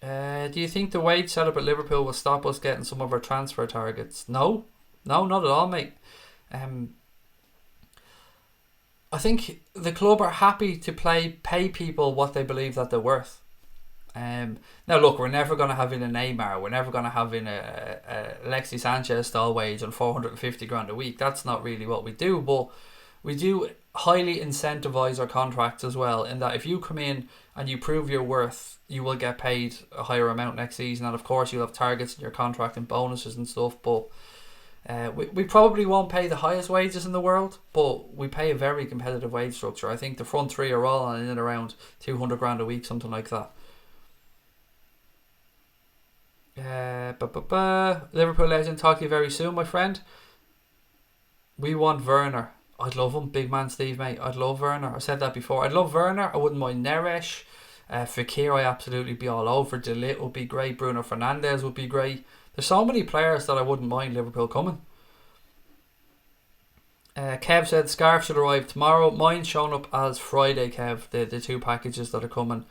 Do you think the wage setup at Liverpool will stop us getting some of our transfer targets? No, not at all, mate. I think the club are happy to pay people what they believe that they're worth. Now look, we're never going to have in a Neymar, we're never going to have in a Alexis Sanchez style wage on 450 grand a week. That's not really what we do, but we do highly incentivise our contracts as well, in that if you come in and you prove your worth, you will get paid a higher amount next season, and of course you'll have targets in your contract and bonuses and stuff, but we probably won't pay the highest wages in the world, but we pay a very competitive wage structure. I think the front three are all on in and around 200 grand a week, something like that. Liverpool legend, talk to you very soon, my friend. We want Werner. I'd love him, big man Steve, mate. I'd love Werner. I said that before. I'd love Werner. I wouldn't mind Neres. Fekir, I absolutely be all over. De Ligt would be great. Bruno Fernandes would be great. There's so many players that I wouldn't mind Liverpool coming. Kev said scarf should arrive tomorrow. Mine's showing up as Friday, Kev. The two packages that are coming.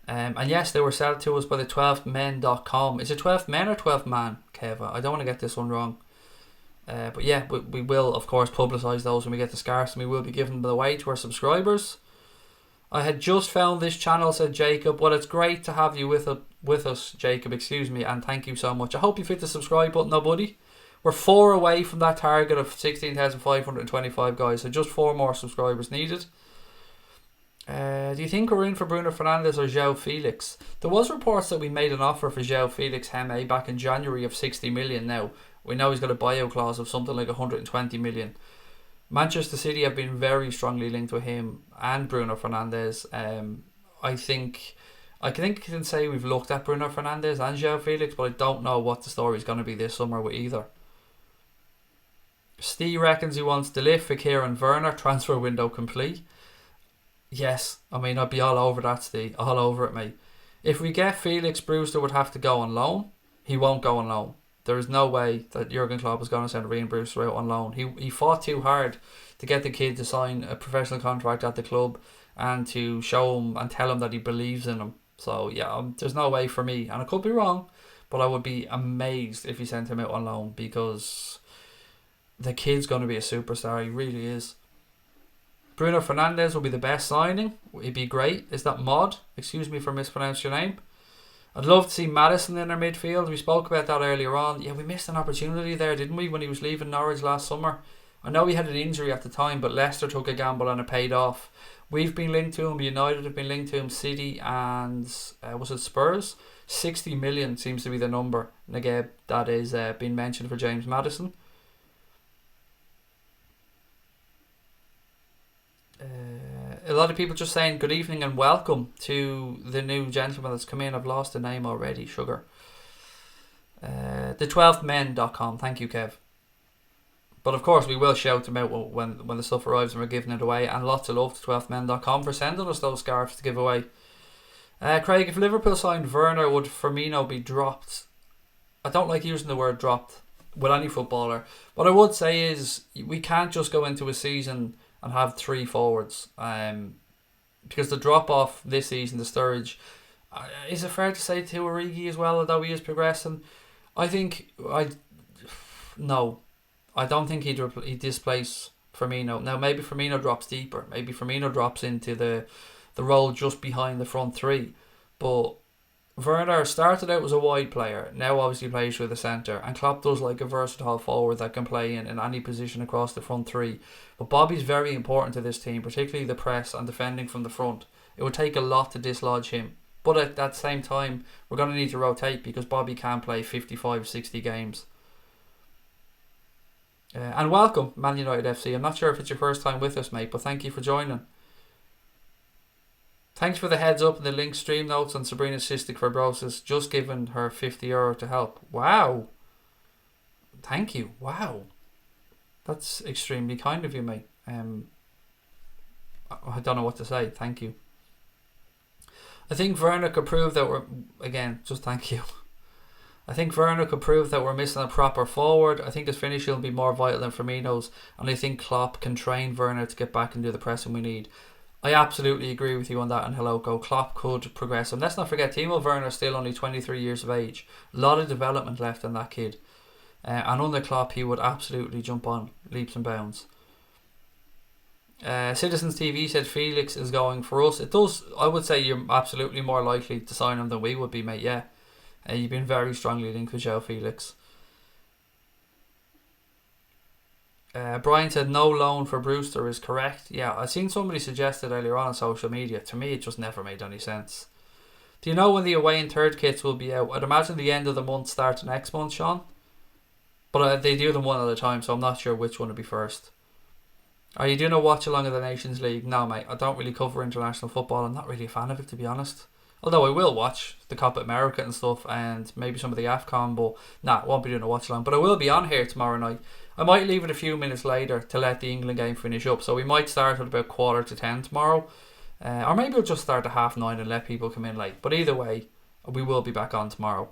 And yes, they were sold to us by the 12thmen.com. Is it 12th men or 12th man, Kev? I don't want to get this one wrong. But yeah, we will of course publicise those when we get the scarves, and we will be giving them away to our subscribers. I had just found this channel, said Jacob. Well, it's great to have you with us, Jacob, excuse me, and thank you so much. I hope you've hit the subscribe button, though, buddy. We're 4 away from that target of 16,525 guys, so just 4 more subscribers needed. Do you think we're in for Bruno Fernandes or João Felix? There was reports that we made an offer for João Felix Heme back in January of 60 million. Now we know he's got a buyout clause of something like 120 million. Manchester City have been very strongly linked with him and Bruno Fernandes. I think I can say we've looked at Bruno Fernandes and João Felix, but I don't know what the story is going to be this summer with either. Steve reckons he wants De Ligt, Fekir and Werner. Transfer window complete. Yes, I mean, I'd be all over that, Steve. All over it, mate. If we get Felix, Brewster would have to go on loan. He won't go on loan. There is no way that Jurgen Klopp is going to send Ryan Brewster out on loan. He fought too hard to get the kid to sign a professional contract at the club and to show him and tell him that he believes in him. So yeah, there's no way for me, and I could be wrong, but I would be amazed if he sent him out on loan, because the kid's going to be a superstar. He really is. Bruno Fernandes will be the best signing. He'd be great. Is that Mod? Excuse me for mispronouncing your name. I'd love to see Maddison in our midfield. We spoke about that earlier on. Yeah, we missed an opportunity there, didn't we, when he was leaving Norwich last summer? I know he had an injury at the time, but Leicester took a gamble and it paid off. We've been linked to him. United have been linked to him. City and was it Spurs? 60 million seems to be the number, Nageb, that is being mentioned for James Maddison. A lot of people just saying good evening and welcome to the new gentleman that's come in. I've lost the name already, sugar. The 12thmen.com. Thank you, Kev. But of course we will shout them out when the stuff arrives and we're giving it away. And lots of love to 12thmen.com for sending us those scarves to give away. Craig, if Liverpool signed Werner, would Firmino be dropped? I don't like using the word dropped with any footballer. What I would say is we can't just go into a season and have 3 forwards, because the drop off this season to Sturridge, is it fair to say to Origi as well, although he is progressing? I don't think he'd displace Firmino. Now maybe Firmino drops deeper, maybe Firmino drops into the role just behind the front 3, but Werner started out as a wide player, now obviously plays through the centre, and Klopp does like a versatile forward that can play in any position across the front three. But Bobby's very important to this team, particularly the press and defending from the front. It would take a lot to dislodge him. But at that same time, we're going to need to rotate because Bobby can't play 55, 60 games. And welcome, Man United FC. I'm not sure if it's your first time with us, mate, but thank you for joining. Thanks for the heads up and the link stream notes on Sabrina's cystic fibrosis. Just given her €50 to help. Wow. Thank you. Wow. That's extremely kind of you, mate. I don't know what to say. Thank you. I think Werner could prove that we're... Again, just thank you. I think Werner could prove that we're missing a proper forward. I think his finish will be more vital than Firmino's. And I think Klopp can train Werner to get back and do the pressing we need. I absolutely agree with you on that, and Heloko. Klopp could progress him. Let's not forget, Timo Werner is still only 23 years of age. A lot of development left in that kid. And under Klopp, he would absolutely jump on leaps and bounds. Citizens TV said Felix is going for us. It does. I would say you're absolutely more likely to sign him than we would be, mate. Yeah. You've been very strongly linked with Joe Felix. Brian said no loan for Brewster is correct. Yeah, I seen somebody suggested earlier on social media. To me, it just never made any sense. Do you know when the away and third kits will be out? I'd imagine the end of the month starts next month, Sean. But they do them one at a time, so I'm not sure which one will be first. Are you doing a watch along of the Nations League? No, mate. I don't really cover international football. I'm not really a fan of it, to be honest. Although I will watch the Copa America and stuff, and maybe some of the AFCON, but I won't be doing a watch along. But I will be on here tomorrow night. I might leave it a few minutes later to let the England game finish up. So we might start at about 10:15 tomorrow. Or maybe we'll just start at 9:30 and let people come in late. But either way, we will be back on tomorrow.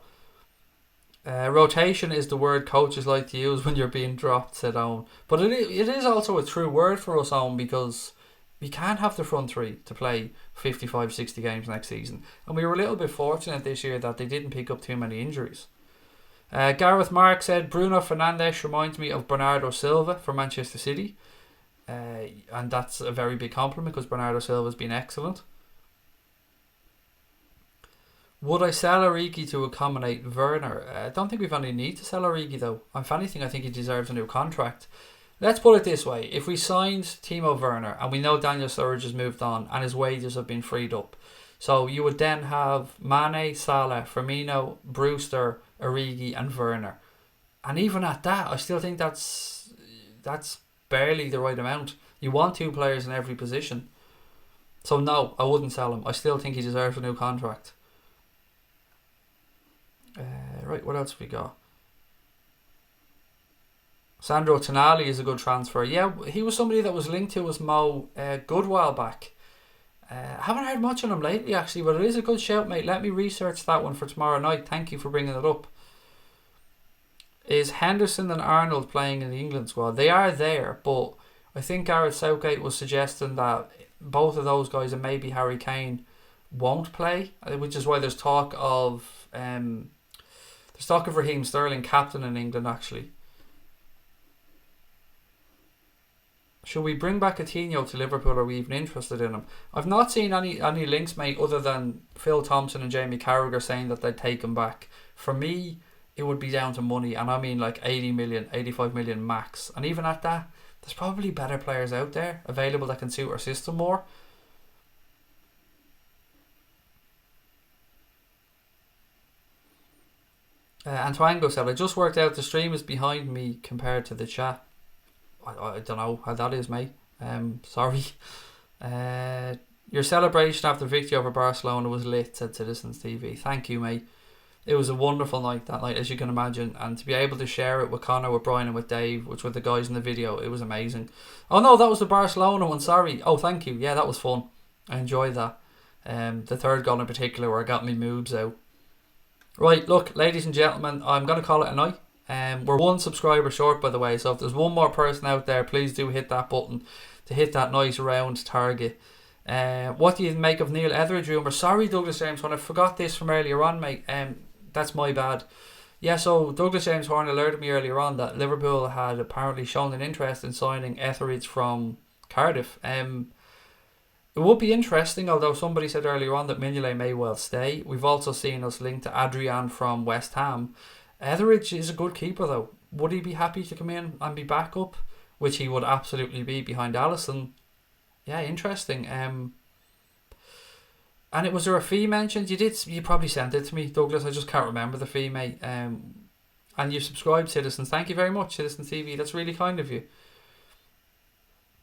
Rotation is the word coaches like to use when you're being dropped, said Owen. But it is also a true word for us, Owen, because we can't have the front three to play 55, 60 games next season. And we were a little bit fortunate this year that they didn't pick up too many injuries. Gareth Mark said Bruno Fernandes reminds me of Bernardo Silva from Manchester City. And that's a very big compliment because Bernardo Silva has been excellent. Would I sell Origi to accommodate Werner? I don't think we've any need to sell Origi though. If anything, I think he deserves a new contract. Let's put it this way. If we signed Timo Werner and we know Daniel Sturridge has moved on and his wages have been freed up. So you would then have Mane, Salah, Firmino, Brewster, Origi and Werner. And even at that, I still think that's barely the right amount. You want two players in every position. So no, I wouldn't sell him. I still think he deserves a new contract. Right, what else have we got? Sandro Tonali is a good transfer. Yeah, he was somebody that was linked to us Mo a good while back. I haven't heard much on him lately actually, but it is a good shout, mate. Let me research that one for tomorrow night. Thank you for bringing it up. Is Henderson and Arnold playing in the England squad? They are there, but I think Gareth Southgate was suggesting that both of those guys and maybe Harry Kane won't play, which is why there's talk of Raheem Sterling captain in England actually. Should we bring back Coutinho to Liverpool, or are we even interested in him? I've not seen any links, mate, other than Phil Thompson and Jamie Carragher saying that they'd take him back. For me, it would be down to money, and I mean like 80 million, 85 million max. And even at that, there's probably better players out there available that can suit our system more. Antoine said, I just worked out the stream is behind me compared to the chat. I don't know how that is, mate. Sorry. Your celebration after victory over Barcelona was lit, said Citizens TV. Thank you, mate. It was a wonderful night that night, as you can imagine, and to be able to share it with Connor, with Brian and with Dave, which were the guys in the video, it was amazing. Oh no, that was the Barcelona one, sorry. Oh, thank you. Yeah, that was fun. I enjoyed that. The third goal in particular where I got my moves out. Right, look, ladies and gentlemen, I'm going to call it a night. We're one subscriber short, by the way, so if there's one more person out there, please do hit that button to hit that nice round target. What do you make of Neil Etheridge rumour? Sorry, Douglas James Horn, I forgot this from earlier on, mate. That's my bad. Yeah, so Douglas James Horn alerted me earlier on that Liverpool had apparently shown an interest in signing Etheridge from Cardiff. It would be interesting, although somebody said earlier on that Mignolet may well stay. We've also seen us linked to Adrian from West Ham. Etheridge is a good keeper though. Would he be happy to come in and be backup? Which he would absolutely be behind Alisson. Yeah, interesting. And it was there a fee mentioned? You probably sent it to me, Douglas. I just can't remember the fee, mate. And you subscribed, Citizens. Thank you very much, Citizen TV. That's really kind of you.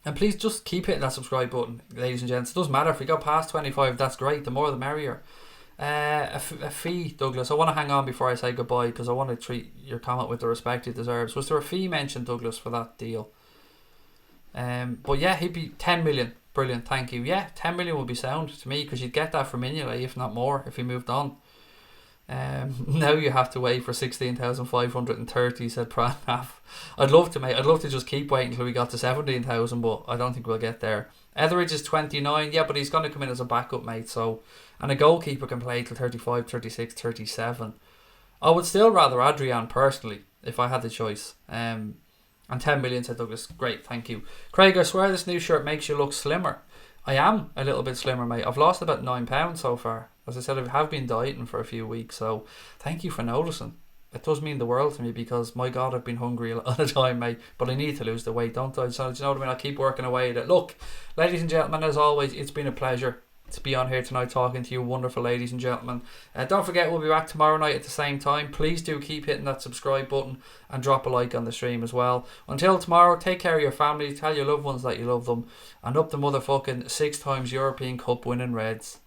And please just keep hitting that subscribe button, ladies and gents. It doesn't matter if we go past 25. That's great. The more, the merrier. A fee, Douglas. I want to hang on before I say goodbye because I want to treat your comment with the respect it deserves. Was there a fee mentioned, Douglas, for that deal? But yeah, he'd be 10 million. Brilliant, thank you. Yeah, 10 million would be sound to me because you'd get that from Mignolet, if not more, if he moved on. Now you have to wait for 16,530, said Pranav. I'd love to, mate. I'd love to just keep waiting until we got to 17,000, but I don't think we'll get there. Etheridge is 29, yeah, but he's going to come in as a backup, mate. So, and a goalkeeper can play till 35, 36, 37. I would still rather Adrian personally if I had the choice. And 10 million, said Douglas. Great, thank you. Craig, I swear this new shirt makes you look slimmer. I am a little bit slimmer, mate. I've lost about 9 pounds so far. As I said, I have been dieting for a few weeks, so thank you for noticing. It does mean the world to me because, my God, I've been hungry a lot of the time, mate. But I need to lose the weight, don't I? So, do you know what I mean? I'll keep working away at it. Look, ladies and gentlemen, as always, it's been a pleasure to be on here tonight talking to you wonderful ladies and gentlemen. Don't forget, we'll be back tomorrow night at the same time. Please do keep hitting that subscribe button and drop a like on the stream as well. Until tomorrow, take care of your family, tell your loved ones that you love them, and up the motherfucking 6 times European Cup winning Reds.